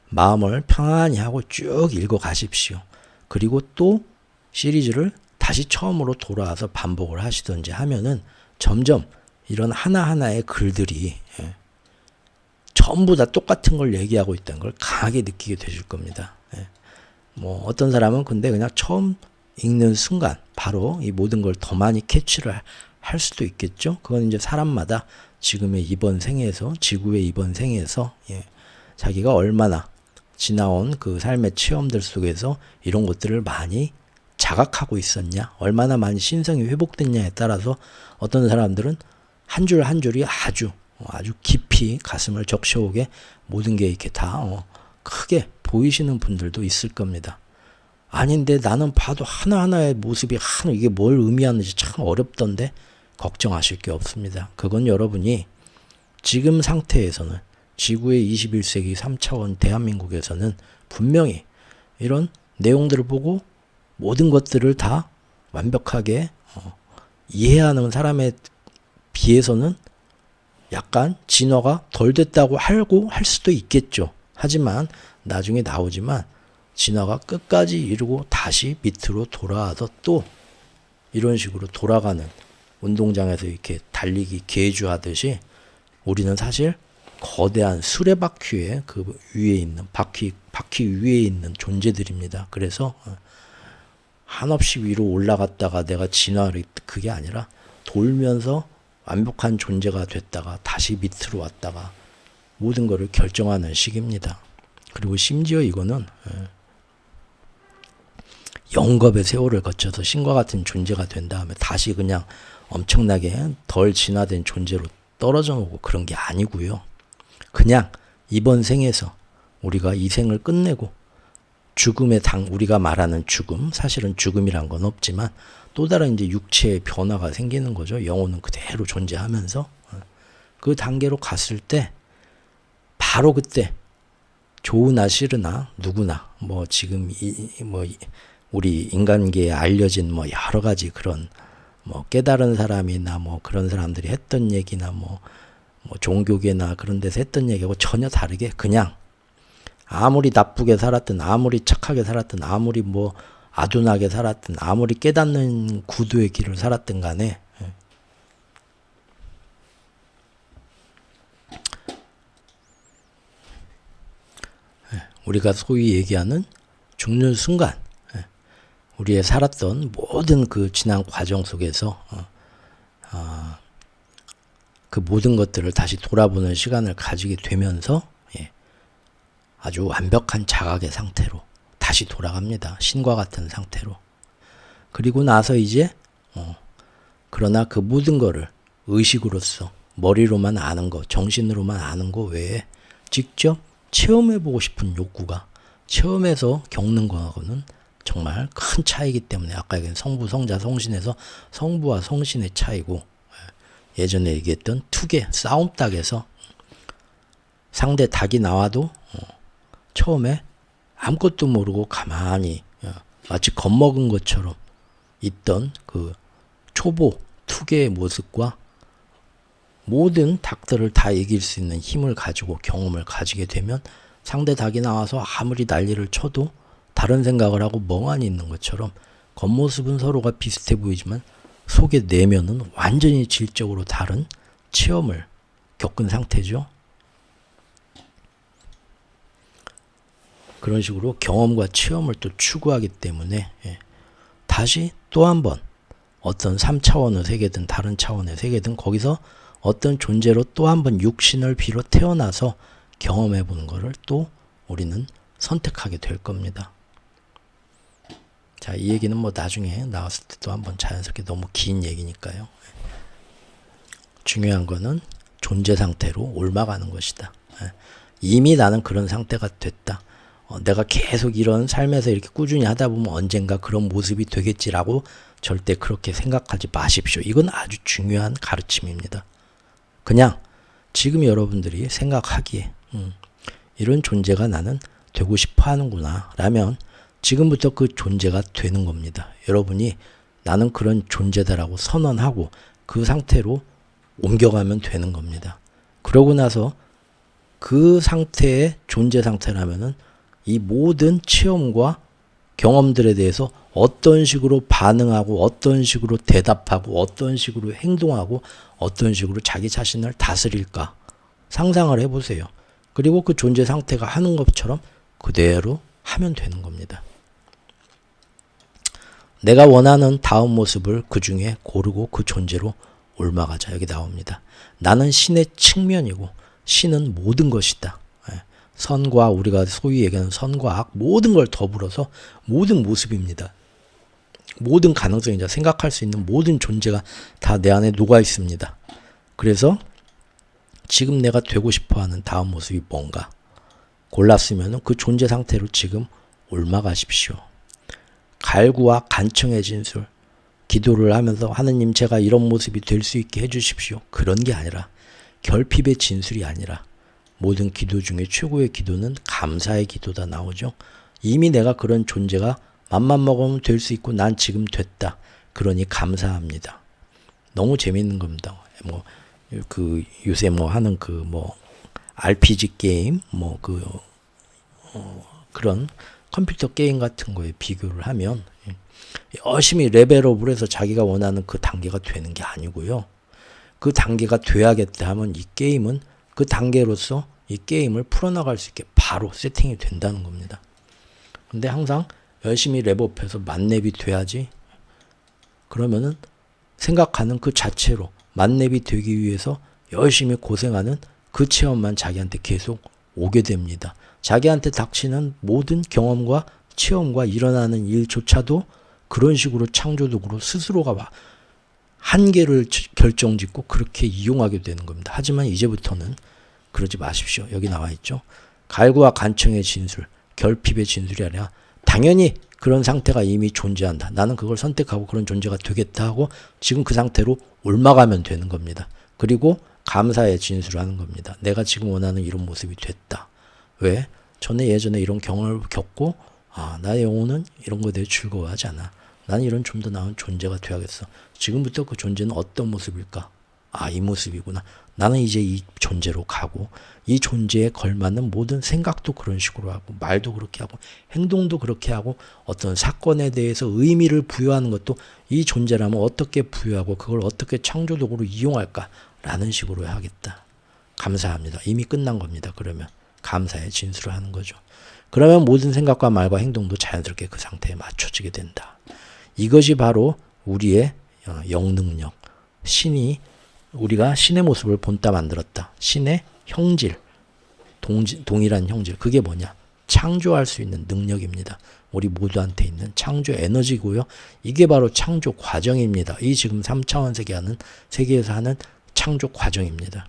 마음을 편안히 하고 쭉 읽어 가십시오. 그리고 또 시리즈를 다시 처음으로 돌아와서 반복을 하시든지 하면은 점점 이런 하나하나의 글들이 전부 다 똑같은 걸 얘기하고 있다는 걸 강하게 느끼게 되실 겁니다. 뭐 어떤 사람은 근데 그냥 처음 읽는 순간 바로 이 모든 걸 더 많이 캐치를 할 수도 있겠죠. 그건 이제 사람마다 지금의 이번 생에서, 지구의 이번 생에서 자기가 얼마나 지나온 그 삶의 체험들 속에서 이런 것들을 많이 자각하고 있었냐, 얼마나 많이 신성이 회복됐냐에 따라서 어떤 사람들은 한 줄 한 줄이 아주 깊이 가슴을 적셔오게 모든 게 이렇게 다 크게 보이시는 분들도 있을 겁니다. 아닌데 나는 봐도 하나하나의 모습이 이게 뭘 의미하는지 참 어렵던데 걱정하실 게 없습니다. 그건 여러분이 지금 상태에서는 지구의 21세기 3차원 대한민국에서는 분명히 이런 내용들을 보고 모든 것들을 다 완벽하게 이해하는 사람에 비해서는 약간 진화가 덜 됐다고 할 수도 있겠죠. 하지만 나중에 나오지만 진화가 끝까지 이루고 다시 밑으로 돌아와서 또 이런 식으로 돌아가는 운동장에서 이렇게 달리기 계주하듯이 우리는 사실 거대한 수레바퀴에 그 위에 있는 바퀴 위에 있는 존재들입니다. 그래서 한없이 위로 올라갔다가 내가 진화를 그게 아니라 돌면서 완벽한 존재가 됐다가 다시 밑으로 왔다가 모든 것을 결정하는 시기입니다. 그리고 심지어 이거는 영겁의 세월을 거쳐서 신과 같은 존재가 된 다음에 다시 그냥 엄청나게 덜 진화된 존재로 떨어져 오고 그런 게 아니고요. 그냥 이번 생에서 우리가 이 생을 끝내고 죽음의 우리가 말하는 죽음, 사실은 죽음이란 건 없지만 또 다른 이제 육체의 변화가 생기는 거죠. 영혼은 그대로 존재하면서 그 단계로 갔을 때 바로 그때 좋으나 싫으나 누구나 뭐 지금 우리 인간계에 알려진 뭐 여러 가지 그런 뭐 깨달은 사람이나 뭐 그런 사람들이 했던 얘기나 뭐 종교계나 그런 데서 했던 얘기하고 전혀 다르게 그냥 아무리 나쁘게 살았든 아무리 착하게 살았든 아무리 뭐 아둔하게 살았든 아무리 깨닫는 구도의 길을 살았든 간에 우리가 소위 얘기하는 죽는 순간 우리의 살았던 모든 그 지난 과정 속에서 그 모든 것들을 다시 돌아보는 시간을 가지게 되면서 아주 완벽한 자각의 상태로 다시 돌아갑니다. 신과 같은 상태로. 그리고 나서 이제 그러나 그 모든 거를 의식으로서 머리로만 아는 거, 정신으로만 아는 거 외에 직접 체험해보고 싶은 욕구가 체험해서 겪는 거하고는 정말 큰 차이기 때문에 아까 얘기한 성부, 성자, 성신에서 성부와 성신의 차이고 예전에 얘기했던 투개, 싸움닭에서 상대 닭이 나와도 처음에 아무것도 모르고 가만히 마치 겁먹은 것처럼 있던 그 초보 투개의 모습과 모든 닭들을 다 이길 수 있는 힘을 가지고 경험을 가지게 되면 상대 닭이 나와서 아무리 난리를 쳐도 다른 생각을 하고 멍하니 있는 것처럼 겉모습은 서로가 비슷해 보이지만 속의 내면은 완전히 질적으로 다른 체험을 겪은 상태죠. 그런 식으로 경험과 체험을 또 추구하기 때문에 다시 또 한 번 어떤 3차원의 세계든 다른 차원의 세계든 거기서 어떤 존재로 또 한 번 육신을 비롯 태어나서 경험해 보는 것을 또 우리는 선택하게 될 겁니다. 자, 이 얘기는 뭐 나중에 나왔을 때 또 한번 자연스럽게 너무 긴 얘기니까요. 중요한 거는 존재 상태로 옮아가는 것이다. 이미 나는 그런 상태가 됐다. 내가 계속 이런 삶에서 이렇게 꾸준히 하다 보면 언젠가 그런 모습이 되겠지라고 절대 그렇게 생각하지 마십시오. 이건 아주 중요한 가르침입니다. 그냥 지금 여러분들이 생각하기에 이런 존재가 나는 되고 싶어 하는구나 라면 지금부터 그 존재가 되는 겁니다. 여러분이 나는 그런 존재다라고 선언하고 그 상태로 옮겨가면 되는 겁니다. 그러고 나서 그 상태의 존재 상태라면은 이 모든 체험과 경험들에 대해서 어떤 식으로 반응하고 어떤 식으로 대답하고 어떤 식으로 행동하고 어떤 식으로 자기 자신을 다스릴까 상상을 해보세요. 그리고 그 존재 상태가 하는 것처럼 그대로 하면 되는 겁니다. 내가 원하는 다음 모습을 그 중에 고르고 그 존재로 옮아가자. 여기 나옵니다. 나는 신의 측면이고 신은 모든 것이다. 선과 우리가 소위 얘기하는 선과 악 모든 걸 더불어서 모든 모습입니다. 모든 가능성이자 생각할 수 있는 모든 존재가 다 내 안에 녹아 있습니다. 그래서 지금 내가 되고 싶어하는 다음 모습이 뭔가 골랐으면 그 존재 상태로 지금 옮아가십시오. 갈구와 간청의 진술, 기도를 하면서 하느님 제가 이런 모습이 될 수 있게 해주십시오. 그런 게 아니라 결핍의 진술이 아니라 모든 기도 중에 최고의 기도는 감사의 기도다 나오죠. 이미 내가 그런 존재가 맘만 먹으면 될 수 있고 난 지금 됐다. 그러니 감사합니다. 너무 재밌는 겁니다. 요새 하는 RPG 게임 그런 컴퓨터 게임 같은 거에 비교를 하면 열심히 레벨업을 해서 자기가 원하는 그 단계가 되는 게 아니고요. 그 단계가 돼야겠다 하면 이 게임은 그 단계로서 이 게임을 풀어나갈 수 있게 바로 세팅이 된다는 겁니다. 근데 항상 열심히 랩업해서 만렙이 돼야지, 그러면은 생각하는 그 자체로 만렙이 되기 위해서 열심히 고생하는 그 체험만 자기한테 계속 오게 됩니다. 자기한테 닥치는 모든 경험과 체험과 일어나는 일조차도 그런 식으로 창조적으로 스스로가 한계를 결정짓고 그렇게 이용하게 되는 겁니다. 하지만 이제부터는 그러지 마십시오. 여기 나와 있죠. 갈구와 간청의 진술, 결핍의 진술이 아니라 당연히 그런 상태가 이미 존재한다. 나는 그걸 선택하고 그런 존재가 되겠다 하고 지금 그 상태로 옮아가면 되는 겁니다. 그리고 감사의 진술을 하는 겁니다. 내가 지금 원하는 이런 모습이 됐다. 왜? 전에 예전에 이런 경험을 겪고 나의 영혼은 이런 거에 대해 즐거워하지 않아. 나는 이런 좀 더 나은 존재가 되어야겠어. 지금부터 그 존재는 어떤 모습일까? 이 모습이구나. 나는 이제 이 존재로 가고 이 존재에 걸맞는 모든 생각도 그런 식으로 하고 말도 그렇게 하고 행동도 그렇게 하고 어떤 사건에 대해서 의미를 부여하는 것도 이 존재라면 어떻게 부여하고 그걸 어떻게 창조적으로 이용할까라는 식으로 해야겠다. 감사합니다. 이미 끝난 겁니다. 그러면 감사의 진술을 하는 거죠. 그러면 모든 생각과 말과 행동도 자연스럽게 그 상태에 맞춰지게 된다. 이것이 바로 우리의 영능력, 우리가 신의 모습을 본따 만들었다. 신의 형질, 동일한 형질. 그게 뭐냐? 창조할 수 있는 능력입니다. 우리 모두한테 있는 창조 에너지고요. 이게 바로 창조 과정입니다. 이 지금 3차원 세계에서 하는 창조 과정입니다.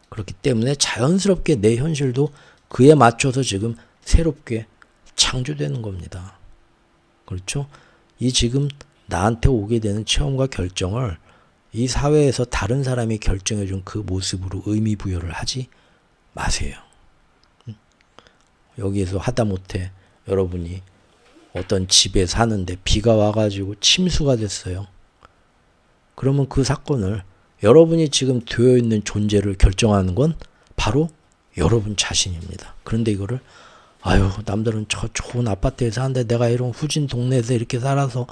그렇기 때문에 자연스럽게 내 현실도 그에 맞춰서 지금 새롭게 창조되는 겁니다. 그렇죠? 이 지금 나한테 오게 되는 체험과 결정을 이 사회에서 다른 사람이 결정해준 그 모습으로 의미 부여를 하지 마세요. 여기에서 하다못해 여러분이 어떤 집에 사는데 비가 와가지고 침수가 됐어요. 그러면 그 사건을 여러분이 지금 되어 있는 존재를 결정하는 건 바로 여러분 자신입니다. 그런데 이거를 남들은 저 좋은 아파트에 사는데 내가 이런 후진 동네에서 이렇게 살아서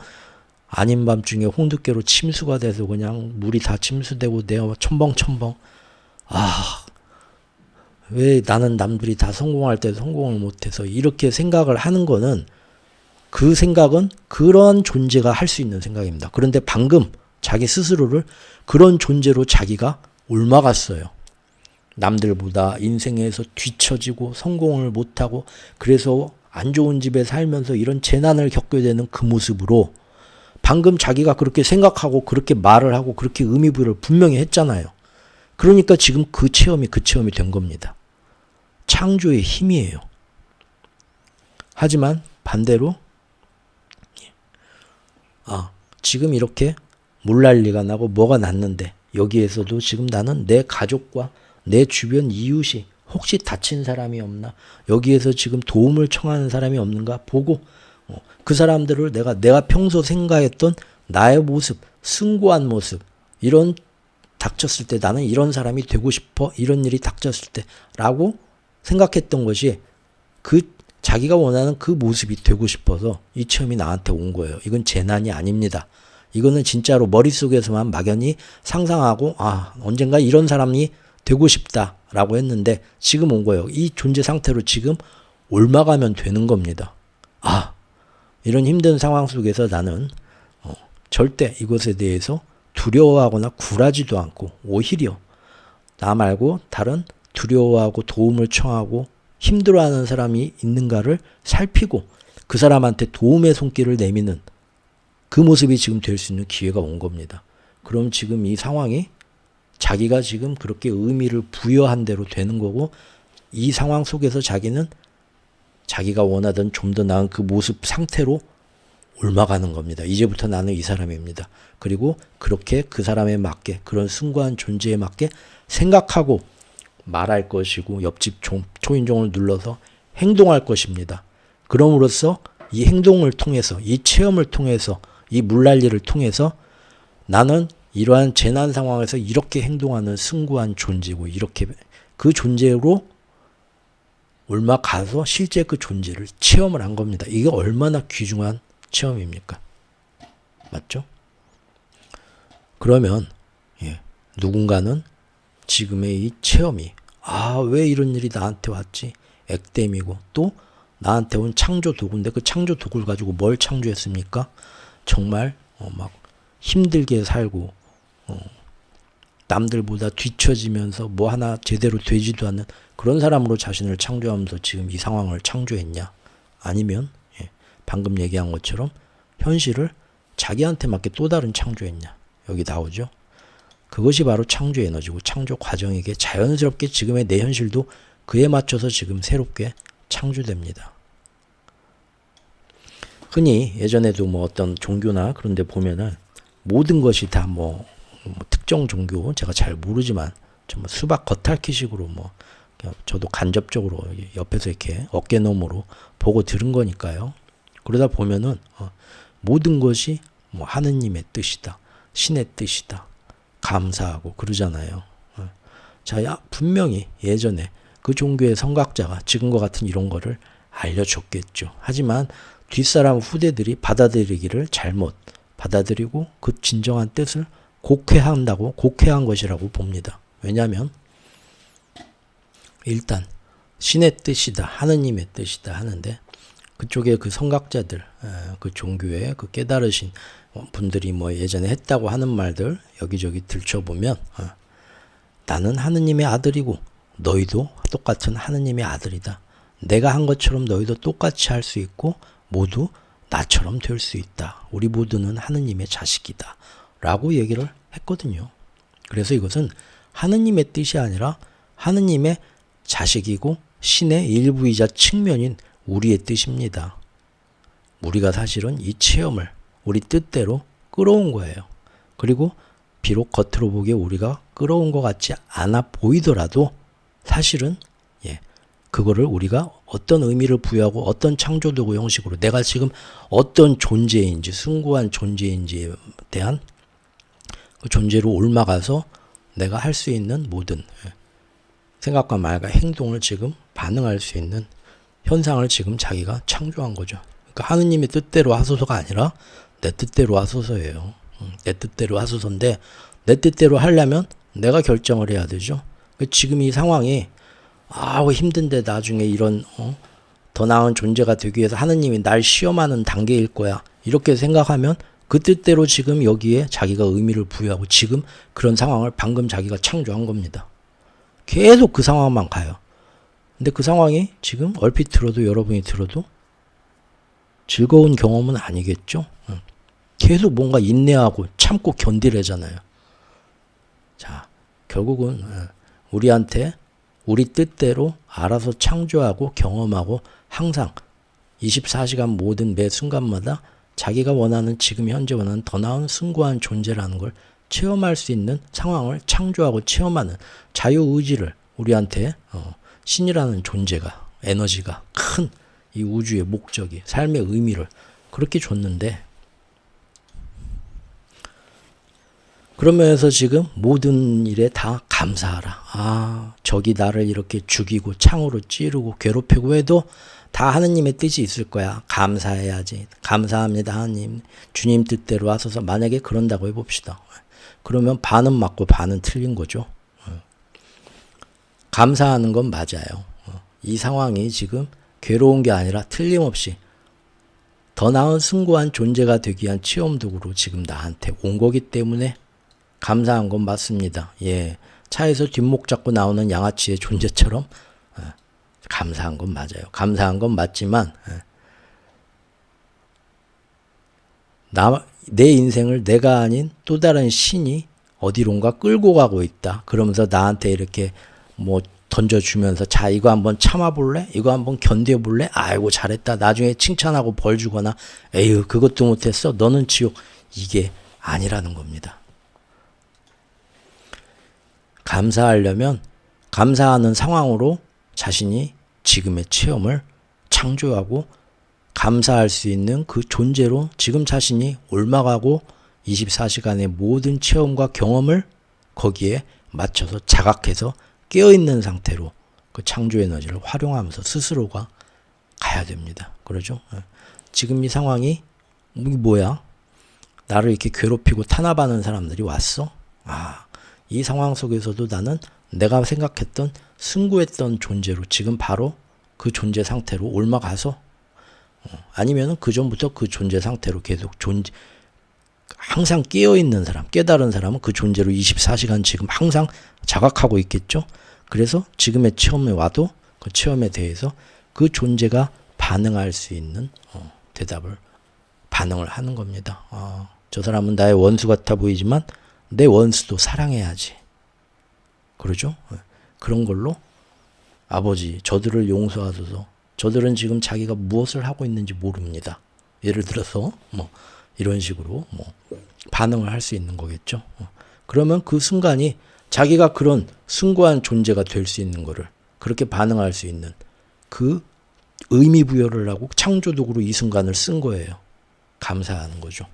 아닌 밤중에 홍두깨로 침수가 돼서 그냥 물이 다 침수되고 내가 첨벙첨벙 왜 나는 남들이 다 성공할 때 성공을 못해서 이렇게 생각을 하는 거는 그 생각은 그런 존재가 할 수 있는 생각입니다. 그런데 방금 자기 스스로를 그런 존재로 자기가 옮아갔어요. 남들보다 인생에서 뒤처지고 성공을 못하고 그래서 안 좋은 집에 살면서 이런 재난을 겪게 되는 그 모습으로 방금 자기가 그렇게 생각하고 그렇게 말을 하고 그렇게 의미부여를 분명히 했잖아요. 그러니까 지금 그 체험이 된 겁니다. 창조의 힘이에요. 하지만 반대로 지금 이렇게 물난리가 나고 뭐가 났는데 여기에서도 지금 나는 내 가족과 내 주변 이웃이 혹시 다친 사람이 없나? 여기에서 지금 도움을 청하는 사람이 없는가? 보고 그 사람들을 내가 평소 생각했던 나의 모습, 숭고한 모습, 이런 닥쳤을 때 나는 이런 사람이 되고 싶어. 이런 일이 닥쳤을 때 라고 생각했던 것이 그 자기가 원하는 그 모습이 되고 싶어서 이 체험이 나한테 온 거예요. 이건 재난이 아닙니다. 이거는 진짜로 머릿속에서만 막연히 상상하고 언젠가 이런 사람이 되고 싶다라고 했는데 지금 온 거예요. 이 존재 상태로 지금 옮아가면 되는 겁니다. 이런 힘든 상황 속에서 나는 절대 이것에 대해서 두려워하거나 굴하지도 않고 오히려 나 말고 다른 두려워하고 도움을 청하고 힘들어하는 사람이 있는가를 살피고 그 사람한테 도움의 손길을 내미는 그 모습이 지금 될 수 있는 기회가 온 겁니다. 그럼 지금 이 상황이 자기가 지금 그렇게 의미를 부여한 대로 되는 거고 이 상황 속에서 자기는 자기가 원하던 좀 더 나은 그 모습 상태로 옮아가는 겁니다. 이제부터 나는 이 사람입니다. 그리고 그렇게 그 사람에 맞게 그런 숭고한 존재에 맞게 생각하고 말할 것이고 옆집 초인종을 눌러서 행동할 것입니다. 그럼으로써 이 행동을 통해서 이 체험을 통해서 이 물난리를 통해서 나는 이러한 재난 상황에서 이렇게 행동하는 숭고한 존재고 이렇게 그 존재로 옮아가서 실제 그 존재를 체험을 한 겁니다. 이게 얼마나 귀중한 체험입니까? 맞죠? 그러면 누군가는 지금의 이 체험이 왜 이런 일이 나한테 왔지? 액땜이고 또 나한테 온 창조 도구인데 그 창조 도구를 가지고 뭘 창조했습니까? 정말 막 힘들게 살고 남들보다 뒤처지면서 뭐 하나 제대로 되지도 않는 그런 사람으로 자신을 창조하면서 지금 이 상황을 창조했냐? 아니면 방금 얘기한 것처럼 현실을 자기한테 맞게 또 다른 창조했냐? 여기 나오죠. 그것이 바로 창조 에너지고 창조 과정이기에 자연스럽게 지금의 내 현실도 그에 맞춰서 지금 새롭게 창조됩니다. 흔히 예전에도 뭐 어떤 종교나 그런 데 보면은 모든 것이 다 뭐 특정 종교 제가 잘 모르지만 정말 수박 겉핥기식으로 뭐 저도 간접적으로 옆에서 이렇게 어깨너머로 보고 들은 거니까요. 그러다 보면은 모든 것이 뭐 하느님의 뜻이다. 신의 뜻이다. 감사하고 그러잖아요. 자, 분명히 예전에 그 종교의 성각자가 지금과 같은 이런 거를 알려줬겠죠. 하지만 뒷사람 후대들이 받아들이기를 잘못 받아들이고 그 진정한 뜻을 곡해한 것이라고 봅니다. 왜냐하면 일단 신의 뜻이다, 하느님의 뜻이다 하는데 그쪽에 그 성각자들, 그 종교에 그 깨달으신 분들이 뭐 예전에 했다고 하는 말들 여기저기 들춰보면 나는 하느님의 아들이고 너희도 똑같은 하느님의 아들이다. 내가 한 것처럼 너희도 똑같이 할 수 있고 모두 나처럼 될 수 있다. 우리 모두는 하느님의 자식이다. 라고 얘기를 했거든요. 그래서 이것은 하느님의 뜻이 아니라 하느님의 자식이고 신의 일부이자 측면인 우리의 뜻입니다. 우리가 사실은 이 체험을 우리 뜻대로 끌어온 거예요. 그리고 비록 겉으로 보기에 우리가 끌어온 것 같지 않아 보이더라도 사실은 그거를 우리가 어떤 의미를 부여하고 어떤 창조도구 형식으로 내가 지금 어떤 존재인지 숭고한 존재인지에 대한 그 존재로 옮아가서 내가 할 수 있는 모든 생각과 말과 행동을 지금 반응할 수 있는 현상을 지금 자기가 창조한 거죠. 그러니까 하느님의 뜻대로 하소서가 아니라 내 뜻대로 하소서예요. 내 뜻대로 하소서인데 내 뜻대로 하려면 내가 결정을 해야 되죠. 지금 이 상황이 힘든데 나중에 이런 더 나은 존재가 되기 위해서 하느님이 날 시험하는 단계일 거야. 이렇게 생각하면 그 뜻대로 지금 여기에 자기가 의미를 부여하고 지금 그런 상황을 방금 자기가 창조한 겁니다. 계속 그 상황만 가요. 근데 그 상황이 지금 얼핏 들어도 여러분이 들어도 즐거운 경험은 아니겠죠? 계속 뭔가 인내하고 참고 견디래잖아요. 자, 결국은 우리한테 우리 뜻대로 알아서 창조하고 경험하고 항상 24시간 모든 매 순간마다 자기가 원하는 지금 현재 원하는 더 나은 숭고한 존재라는 걸 체험할 수 있는 상황을 창조하고 체험하는 자유의지를 우리한테 신이라는 존재가 에너지가 큰 이 우주의 목적이 삶의 의미를 그렇게 줬는데 그러면서 지금 모든 일에 다 감사하라. 적이 나를 이렇게 죽이고 창으로 찌르고 괴롭히고 해도 다 하느님의 뜻이 있을 거야. 감사해야지. 감사합니다 하느님. 주님 뜻대로 하소서. 만약에 그런다고 해봅시다. 그러면 반은 맞고 반은 틀린 거죠. 감사하는 건 맞아요. 이 상황이 지금 괴로운 게 아니라 틀림없이 더 나은 숭고한 존재가 되기 위한 체험 도구로 지금 나한테 온 거기 때문에 감사한 건 맞습니다. 차에서 뒷목 잡고 나오는 양아치의 존재처럼 감사한 건 맞아요. 감사한 건 맞지만 내 인생을 내가 아닌 또 다른 신이 어디론가 끌고 가고 있다. 그러면서 나한테 이렇게 뭐 던져주면서 자 이거 한번 참아볼래? 이거 한번 견뎌볼래? 아이고 잘했다. 나중에 칭찬하고 벌 주거나 에휴 그것도 못했어. 너는 지옥. 이게 아니라는 겁니다. 감사하려면 감사하는 상황으로 자신이 지금의 체험을 창조하고 감사할 수 있는 그 존재로 지금 자신이 옮아가고 24시간의 모든 체험과 경험을 거기에 맞춰서 자각해서 깨어있는 상태로 그 창조 에너지를 활용하면서 스스로가 가야 됩니다. 그러죠? 지금 이 상황이 뭐야? 나를 이렇게 괴롭히고 탄압하는 사람들이 왔어? 이 상황 속에서도 나는 내가 생각했던 승구했던 존재로 지금 바로 그 존재 상태로 옮아가서 아니면은 그 전부터 그 존재 상태로 계속 항상 깨어있는 사람, 깨달은 사람은 그 존재로 24시간 지금 항상 자각하고 있겠죠. 그래서 지금의 체험에 와도 그 체험에 대해서 그 존재가 반응할 수 있는 반응을 하는 겁니다. 저 사람은 나의 원수 같아 보이지만 내 원수도 사랑해야지. 그러죠? 그런 걸로 아버지 저들을 용서하소서. 저들은 지금 자기가 무엇을 하고 있는지 모릅니다. 예를 들어서 이런 식으로 반응을 할 수 있는 거겠죠. 그러면 그 순간이 자기가 그런 숭고한 존재가 될 수 있는 거를 그렇게 반응할 수 있는 그 의미 부여를 하고 창조독으로 이 순간을 쓴 거예요. 감사하는 거죠.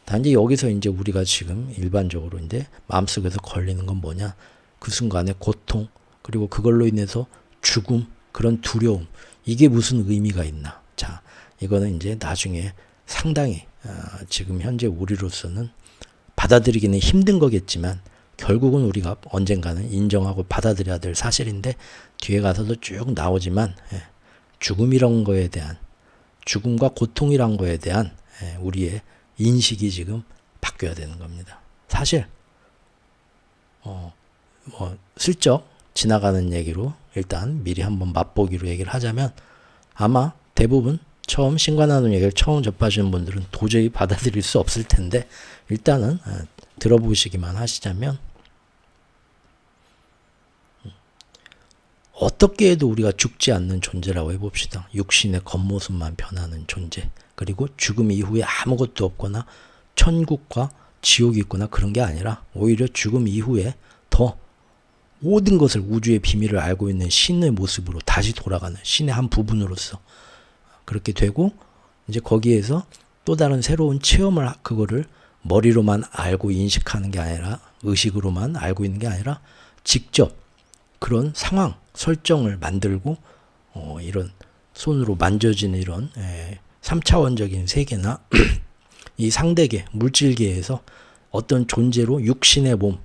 단지 여기서 이제 우리가 지금 일반적으로 이제 마음속에서 걸리는 건 뭐냐? 그 순간의 고통, 그리고 그걸로 인해서 죽음, 그런 두려움, 이게 무슨 의미가 있나? 자, 이거는 이제 나중에 상당히 지금 현재 우리로서는 받아들이기는 힘든 거겠지만 결국은 우리가 언젠가는 인정하고 받아들여야 될 사실인데 뒤에 가서도 쭉 나오지만 죽음이란 거에 대한 죽음과 고통이란 거에 대한 우리의 인식이 지금 바뀌어야 되는 겁니다. 사실 슬쩍 지나가는 얘기로 일단 미리 한번 맛보기로 얘기를 하자면 아마 대부분 처음 신관나눔 얘기를 처음 접하시는 분들은 도저히 받아들일 수 없을 텐데 일단은 들어보시기만 하시자면 어떻게 해도 우리가 죽지 않는 존재라고 해봅시다. 육신의 겉모습만 변하는 존재. 그리고 죽음 이후에 아무것도 없거나 천국과 지옥이 있거나 그런 게 아니라 오히려 죽음 이후에 더 모든 것을 우주의 비밀을 알고 있는 신의 모습으로 다시 돌아가는 신의 한 부분으로서 그렇게 되고 이제 거기에서 또 다른 새로운 체험을 그거를 머리로만 알고 인식하는 게 아니라 의식으로만 알고 있는 게 아니라 직접 그런 상황 설정을 만들고 이런 손으로 만져지는 이런 3차원적인 세계나 이 상대계 물질계에서 어떤 존재로 육신의 몸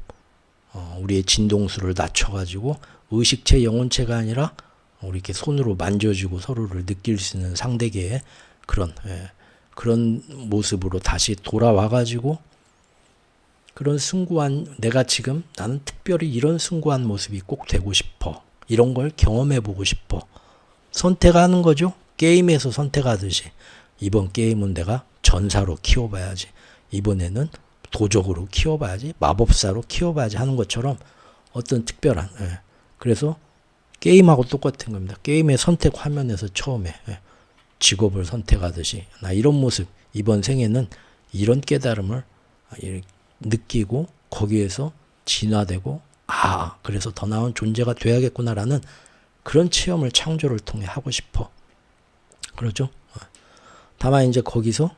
우리의 진동수를 낮춰가지고 의식체 영혼체가 아니라 우리 이렇게 손으로 만져주고 서로를 느낄 수 있는 상대계의 그런 모습으로 다시 돌아와가지고 그런 숭고한 내가 지금 나는 특별히 이런 숭고한 모습이 꼭 되고 싶어. 이런 걸 경험해보고 싶어. 선택하는 거죠. 게임에서 선택하듯이 이번 게임은 내가 전사로 키워봐야지. 이번에는 도적으로 키워봐야지. 마법사로 키워봐야지 하는 것처럼 어떤 특별한 그래서 게임하고 똑같은 겁니다. 게임의 선택 화면에서 처음에 직업을 선택하듯이 나 이런 모습 이번 생에는 이런 깨달음을 느끼고 거기에서 진화되고 그래서 더 나은 존재가 돼야겠구나라는 그런 체험을 창조를 통해 하고 싶어. 그렇죠? 다만 이제 거기서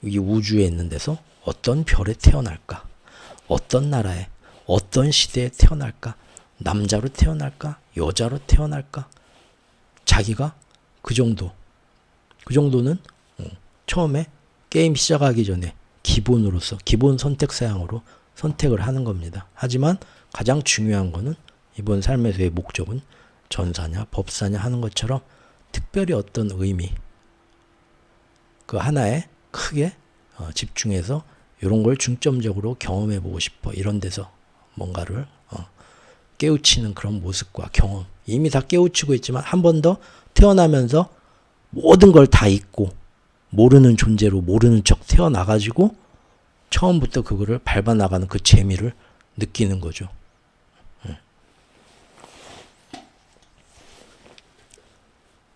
이 우주에 있는 데서 어떤 별에 태어날까? 어떤 나라에 어떤 시대에 태어날까? 남자로 태어날까? 여자로 태어날까? 자기가 그 정도는 처음에 게임 시작하기 전에 기본으로서 기본 선택 사양으로 선택을 하는 겁니다. 하지만 가장 중요한 거는 이번 삶에서의 목적은 전사냐 법사냐 하는 것처럼 특별히 어떤 의미 그 하나에 크게 집중해서 이런 걸 중점적으로 경험해 보고 싶어. 이런 데서 뭔가를 깨우치는 그런 모습과 경험 이미 다 깨우치고 있지만 한 번 더 태어나면서 모든 걸 다 잊고 모르는 존재로 모르는 척 태어나가지고 처음부터 그거를 밟아나가는 그 재미를 느끼는 거죠.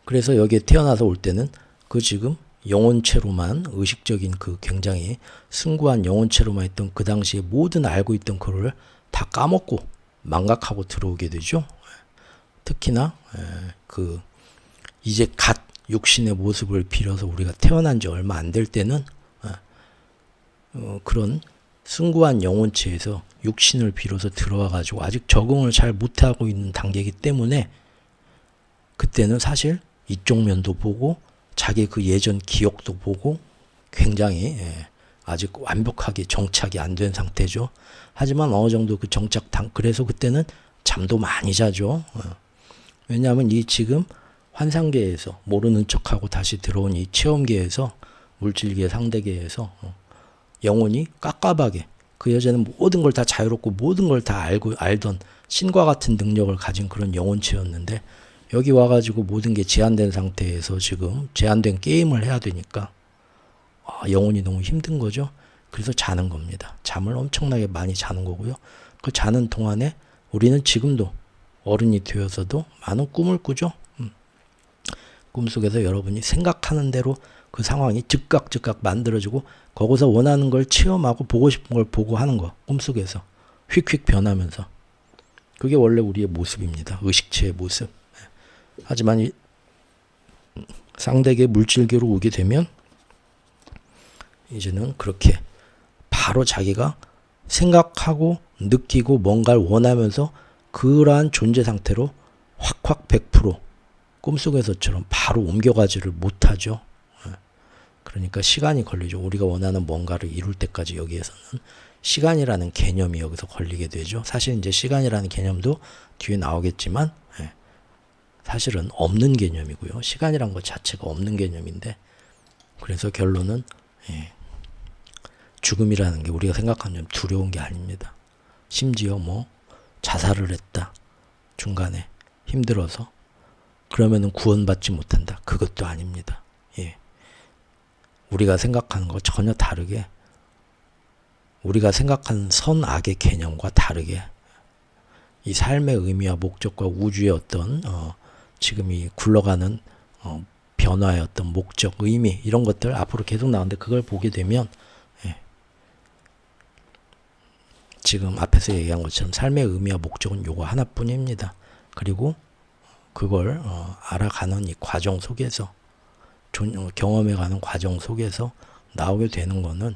그래서 여기에 태어나서 올 때는 그 지금 영혼체로만 의식적인 그 굉장히 숭고한 영혼체로만 있던 그 당시에 모든 알고 있던 그거를 다 까먹고 망각하고 들어오게 되죠. 특히나 그 이제 갓 육신의 모습을 빌어서 우리가 태어난 지 얼마 안 될 때는 그런 숭고한 영혼체에서 육신을 빌어서 들어와 가지고 아직 적응을 잘 못하고 있는 단계이기 때문에 그때는 사실 이쪽 면도 보고 자기 그 예전 기억도 보고 굉장히 아직 완벽하게 정착이 안 된 상태죠. 하지만 어느 정도 그 그래서 그때는 잠도 많이 자죠. 왜냐하면 이 지금 환상계에서 모르는 척하고 다시 들어온 이 체험계에서 물질계 상대계에서 영혼이 깝깝하게 그 여자는 모든 걸 다 자유롭고 모든 걸 다 알던 신과 같은 능력을 가진 그런 영혼체였는데 여기 와가지고 모든 게 제한된 상태에서 지금 제한된 게임을 해야 되니까 영혼이 너무 힘든 거죠. 그래서 자는 겁니다. 잠을 엄청나게 많이 자는 거고요. 그 자는 동안에 우리는 지금도 어른이 되어서도 많은 꿈을 꾸죠. 꿈속에서 여러분이 생각하는 대로 그 상황이 즉각 만들어지고 거기서 원하는 걸 체험하고 보고 싶은 걸 보고 하는 거. 꿈속에서 휙휙 변하면서. 그게 원래 우리의 모습입니다. 의식체의 모습. 하지만 이 상대계 물질계로 오게 되면 이제는 그렇게 바로 자기가 생각하고 느끼고 뭔가를 원하면서 그러한 존재 상태로 확 100% 꿈속에서처럼 바로 옮겨가지를 못하죠. 그러니까 시간이 걸리죠. 우리가 원하는 뭔가를 이룰 때까지 여기에서는 시간이라는 개념이 여기서 걸리게 되죠. 사실 이제 시간이라는 개념도 뒤에 나오겠지만 사실은 없는 개념이고요. 시간이란 것 자체가 없는 개념인데 그래서 결론은 죽음이라는 게 우리가 생각하는 두려운 게 아닙니다. 심지어 뭐 자살을 했다. 중간에 힘들어서 그러면은 구원받지 못한다. 그것도 아닙니다. 우리가 생각하는 거 전혀 다르게 우리가 생각하는 선악의 개념과 다르게 이 삶의 의미와 목적과 우주의 어떤 지금 이 굴러가는 변화의 어떤 목적, 의미 이런 것들 앞으로 계속 나오는데 그걸 보게 되면 지금 앞에서 얘기한 것처럼 삶의 의미와 목적은 요거 하나뿐입니다. 그리고 그걸 알아가는 이 과정 속에서 경험해가는 과정 속에서 나오게 되는 거는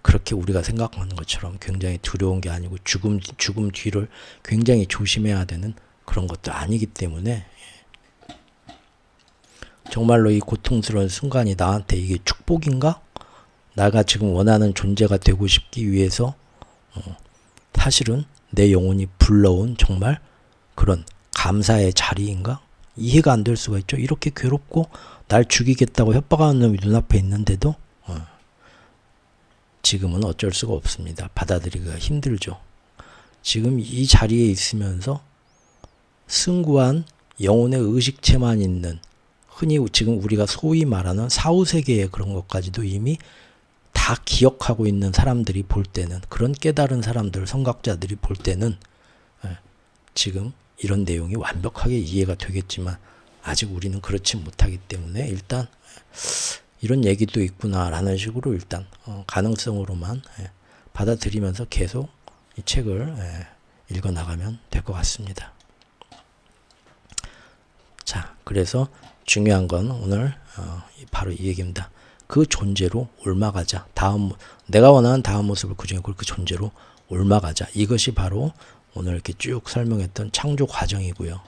그렇게 우리가 생각하는 것처럼 굉장히 두려운 게 아니고 죽음 뒤를 굉장히 조심해야 되는 그런 것도 아니기 때문에 정말로 이 고통스러운 순간이 나한테 이게 축복인가? 내가 지금 원하는 존재가 되고 싶기 위해서 사실은 내 영혼이 불러온 정말 그런 감사의 자리인가? 이해가 안 될 수가 있죠. 이렇게 괴롭고 날 죽이겠다고 협박하는 놈이 눈앞에 있는데도 지금은 어쩔 수가 없습니다. 받아들이기가 힘들죠. 지금 이 자리에 있으면서 승구한 영혼의 의식체만 있는 흔히 지금 우리가 소위 말하는 사후세계의 그런 것까지도 이미 다 기억하고 있는 사람들이 볼 때는 그런 깨달은 사람들, 성각자들이 볼 때는 지금 이런 내용이 완벽하게 이해가 되겠지만 아직 우리는 그렇지 못하기 때문에 일단 이런 얘기도 있구나라는 식으로 일단 가능성으로만 받아들이면서 계속 이 책을 읽어나가면 될 것 같습니다. 자, 그래서 중요한 건 오늘 바로 이 얘기입니다. 그 존재로 옮아가자. 내가 원하는 다음 모습을 구정해 그 존재로 옮아가자. 이것이 바로 오늘 이렇게 쭉 설명했던 창조 과정이고요.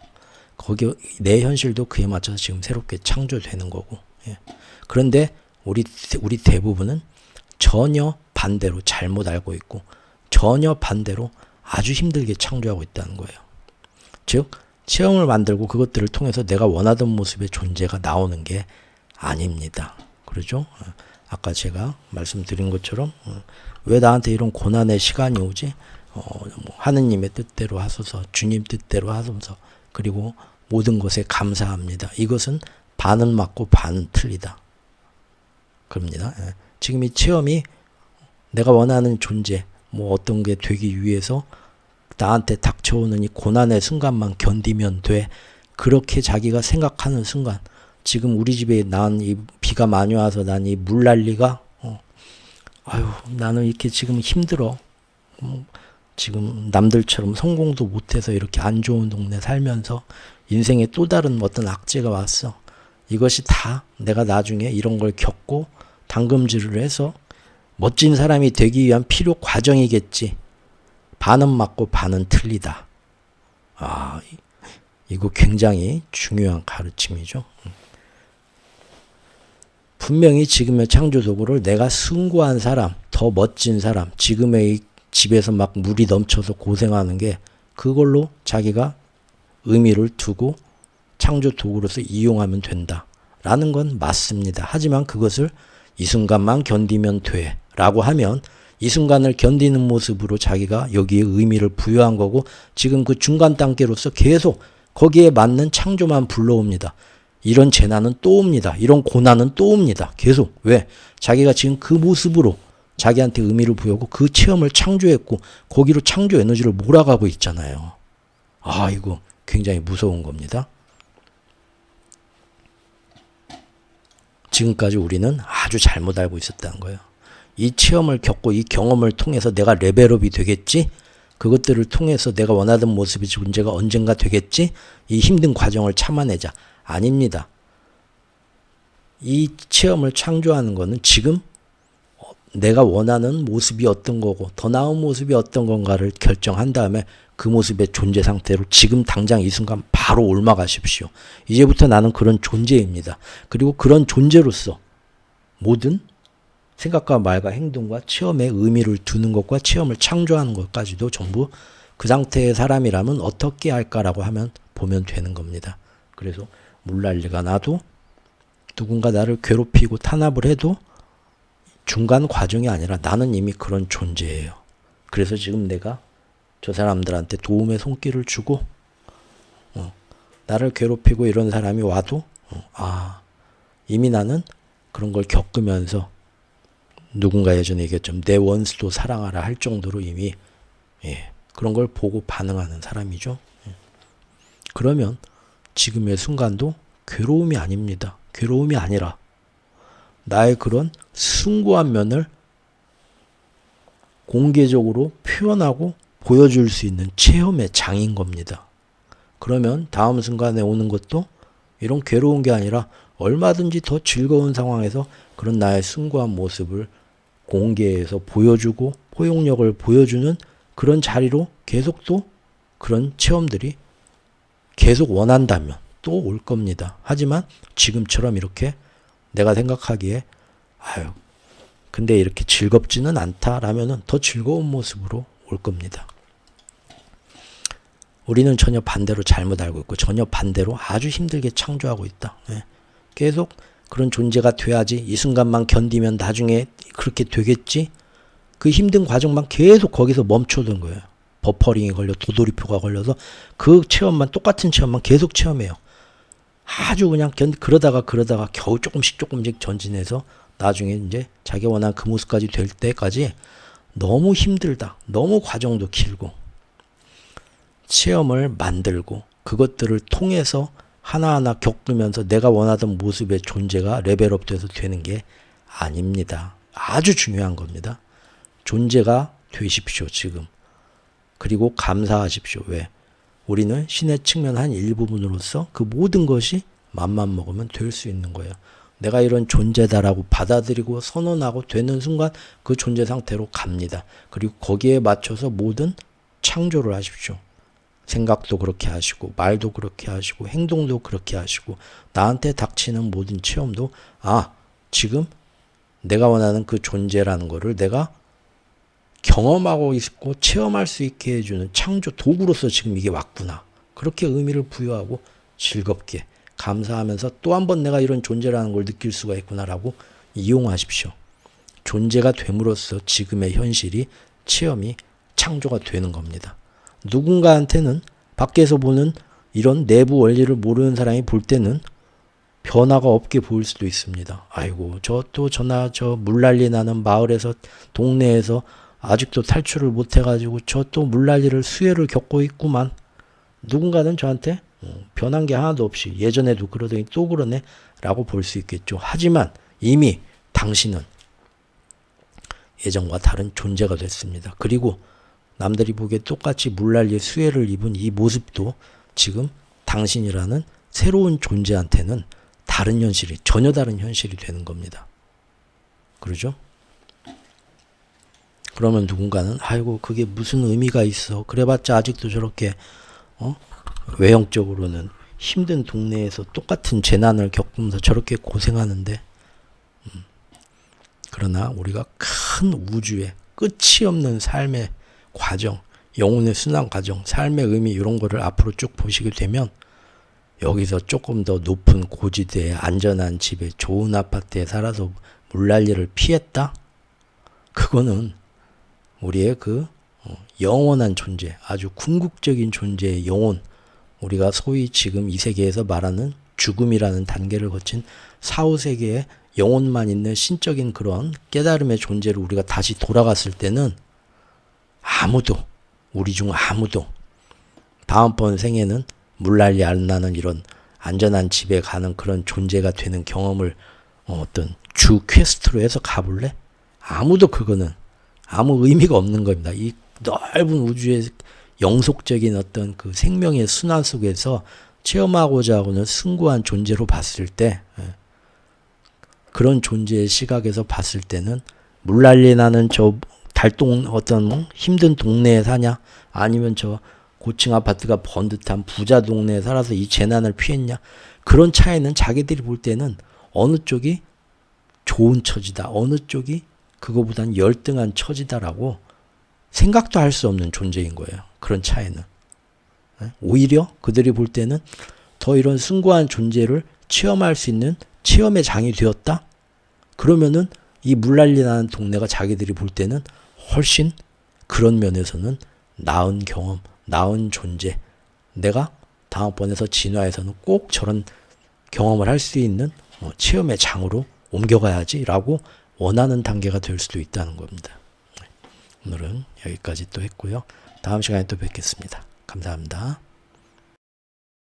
거기 내 현실도 그에 맞춰서 지금 새롭게 창조되는 거고. 그런데 우리 대부분은 전혀 반대로 잘못 알고 있고 전혀 반대로 아주 힘들게 창조하고 있다는 거예요. 즉 체험을 만들고 그것들을 통해서 내가 원하던 모습의 존재가 나오는 게 아닙니다. 그러죠? 아까 제가 말씀드린 것처럼 왜 나한테 이런 고난의 시간이 오지? 하느님의 뜻대로 하소서, 주님 뜻대로 하소서, 그리고 모든 것에 감사합니다. 이것은 반은 맞고 반은 틀리다. 그럽니다. 지금 이 체험이 내가 원하는 존재, 뭐 어떤 게 되기 위해서 나한테 닥쳐오는 이 고난의 순간만 견디면 돼. 그렇게 자기가 생각하는 순간, 지금 우리 집에 난 이 비가 많이 와서 난 이 물난리가 아유 나는 이렇게 지금 힘들어. 지금 남들처럼 성공도 못해서 이렇게 안 좋은 동네 살면서 인생에 또 다른 어떤 악재가 왔어. 이것이 다 내가 나중에 이런 걸 겪고 담금질을 해서 멋진 사람이 되기 위한 필요 과정이겠지. 반은 맞고 반은 틀리다. 이거 굉장히 중요한 가르침이죠. 분명히 지금의 창조 도구를 내가 숭고한 사람, 더 멋진 사람, 지금의 이 집에서 막 물이 넘쳐서 고생하는 게 그걸로 자기가 의미를 두고 창조 도구로서 이용하면 된다. 라는 건 맞습니다. 하지만 그것을 이 순간만 견디면 돼. 라고 하면 이 순간을 견디는 모습으로 자기가 여기에 의미를 부여한 거고 지금 그 중간 단계로서 계속 거기에 맞는 창조만 불러옵니다. 이런 재난은 또 옵니다. 이런 고난은 또 옵니다. 계속. 왜? 자기가 지금 그 모습으로 자기한테 의미를 부여하고 그 체험을 창조했고 거기로 창조 에너지를 몰아가고 있잖아요. 아, 이거 굉장히 무서운 겁니다. 지금까지 우리는 아주 잘못 알고 있었다는 거예요. 이 체험을 겪고 이 경험을 통해서 내가 레벨업이 되겠지? 그것들을 통해서 내가 원하던 모습의 존재가 언젠가 되겠지? 이 힘든 과정을 참아내자. 아닙니다. 이 체험을 창조하는 거는 지금 내가 원하는 모습이 어떤 거고 더 나은 모습이 어떤 건가를 결정한 다음에 그 모습의 존재 상태로 지금 당장 이 순간 바로 옮아가십시오. 이제부터 나는 그런 존재입니다. 그리고 그런 존재로서 모든 생각과 말과 행동과 체험에 의미를 두는 것과 체험을 창조하는 것까지도 전부 그 상태의 사람이라면 어떻게 할까라고 하면 보면 되는 겁니다. 그래서 물난리가 나도 누군가 나를 괴롭히고 탄압을 해도 중간 과정이 아니라 나는 이미 그런 존재예요. 그래서 지금 내가 저 사람들한테 도움의 손길을 주고 나를 괴롭히고 이런 사람이 와도 이미 나는 그런 걸 겪으면서 누군가 예전에 얘기했죠. 내 원수도 사랑하라 할 정도로 이미 그런 걸 보고 반응하는 사람이죠. 그러면 지금의 순간도 괴로움이 아닙니다. 괴로움이 아니라 나의 그런 숭고한 면을 공개적으로 표현하고 보여줄 수 있는 체험의 장인 겁니다. 그러면 다음 순간에 오는 것도 이런 괴로운 게 아니라 얼마든지 더 즐거운 상황에서 그런 나의 숭고한 모습을 공개해서 보여주고 포용력을 보여주는 그런 자리로 계속 또 그런 체험들이 계속 원한다면 또 올 겁니다. 하지만 지금처럼 이렇게 내가 생각하기에 근데 이렇게 즐겁지는 않다라면은 더 즐거운 모습으로 올 겁니다. 우리는 전혀 반대로 잘못 알고 있고 전혀 반대로 아주 힘들게 창조하고 있다. 계속 그런 존재가 돼야지 이 순간만 견디면 나중에 그렇게 되겠지. 그 힘든 과정만 계속 거기서 멈춰둔 거예요. 버퍼링이 걸려 도돌이표가 걸려서 그 체험만 똑같은 체험만 계속 체험해요. 아주 그냥 그러다가 겨우 조금씩 전진해서 나중에 이제 자기 원하는 그 모습까지 될 때까지 너무 힘들다. 너무 과정도 길고 체험을 만들고 그것들을 통해서 하나하나 겪으면서 내가 원하던 모습의 존재가 레벨업 돼서 되는 게 아닙니다. 아주 중요한 겁니다. 존재가 되십시오, 지금. 그리고 감사하십시오. 왜? 우리는 신의 측면 한 일부분으로서 그 모든 것이 맘만 먹으면 될 수 있는 거예요. 내가 이런 존재다라고 받아들이고 선언하고 되는 순간 그 존재 상태로 갑니다. 그리고 거기에 맞춰서 모든 창조를 하십시오. 생각도 그렇게 하시고 말도 그렇게 하시고 행동도 그렇게 하시고 나한테 닥치는 모든 체험도 지금 내가 원하는 그 존재라는 거를 내가 경험하고 있고 체험할 수 있게 해주는 창조 도구로서 지금 이게 왔구나. 그렇게 의미를 부여하고 즐겁게 감사하면서 또 한 번 내가 이런 존재라는 걸 느낄 수가 있구나라고 이용하십시오. 존재가 됨으로써 지금의 현실이 체험이 창조가 되는 겁니다. 누군가한테는 밖에서 보는 이런 내부 원리를 모르는 사람이 볼 때는 변화가 없게 보일 수도 있습니다. 아이고 저 물난리 나는 마을에서 동네에서 아직도 탈출을 못 해가지고 저 또 물난리를 수해를 겪고 있구만. 누군가는 저한테 변한 게 하나도 없이 예전에도 그러더니 또 그러네 라고 볼 수 있겠죠. 하지만 이미 당신은 예전과 다른 존재가 됐습니다. 그리고 남들이 보기에 똑같이 물난리에 수해를 입은 이 모습도 지금 당신이라는 새로운 존재한테는 다른 현실이, 전혀 다른 현실이 되는 겁니다. 그러죠? 그러면 누군가는 아이고 그게 무슨 의미가 있어. 그래봤자 아직도 저렇게 외형적으로는 힘든 동네에서 똑같은 재난을 겪으면서 저렇게 고생하는데 그러나 우리가 큰 우주의 끝이 없는 삶의 과정, 영혼의 순환 과정, 삶의 의미 이런 거를 앞으로 쭉 보시게 되면 여기서 조금 더 높은 고지대에 안전한 집에 좋은 아파트에 살아서 물난리를 피했다? 그거는 우리의 그 영원한 존재, 아주 궁극적인 존재의 영혼, 우리가 소위 지금 이 세계에서 말하는 죽음이라는 단계를 거친 사후세계의 영혼만 있는 신적인 그런 깨달음의 존재를 우리가 다시 돌아갔을 때는 아무도, 우리 중 아무도 다음번 생에는 물난리 안 나는 이런 안전한 집에 가는 그런 존재가 되는 경험을 어떤 주 퀘스트로 해서 가볼래? 아무도 그거는 아무 의미가 없는 겁니다. 이 넓은 우주의 영속적인 어떤 그 생명의 순환 속에서 체험하고자 하고는 숭고한 존재로 봤을 때, 그런 존재의 시각에서 봤을 때는 물난리 나는 저 달동 어떤 힘든 동네에 사냐, 아니면 저 고층 아파트가 번듯한 부자 동네에 살아서 이 재난을 피했냐, 그런 차이는 자기들이 볼 때는 어느 쪽이 좋은 처지다, 어느 쪽이 그거보단 열등한 처지다라고 생각도 할 수 없는 존재인 거예요. 그런 차이는. 오히려 그들이 볼 때는 더 이런 숭고한 존재를 체험할 수 있는 체험의 장이 되었다? 그러면은 이 물난리 나는 동네가 자기들이 볼 때는 훨씬 그런 면에서는 나은 경험, 나은 존재, 내가 다음번에서 진화해서는 꼭 저런 경험을 할 수 있는 체험의 장으로 옮겨가야지 라고 원하는 단계가 될 수도 있다는 겁니다. 오늘은 여기까지 또 했고요. 다음 시간에 또 뵙겠습니다. 감사합니다.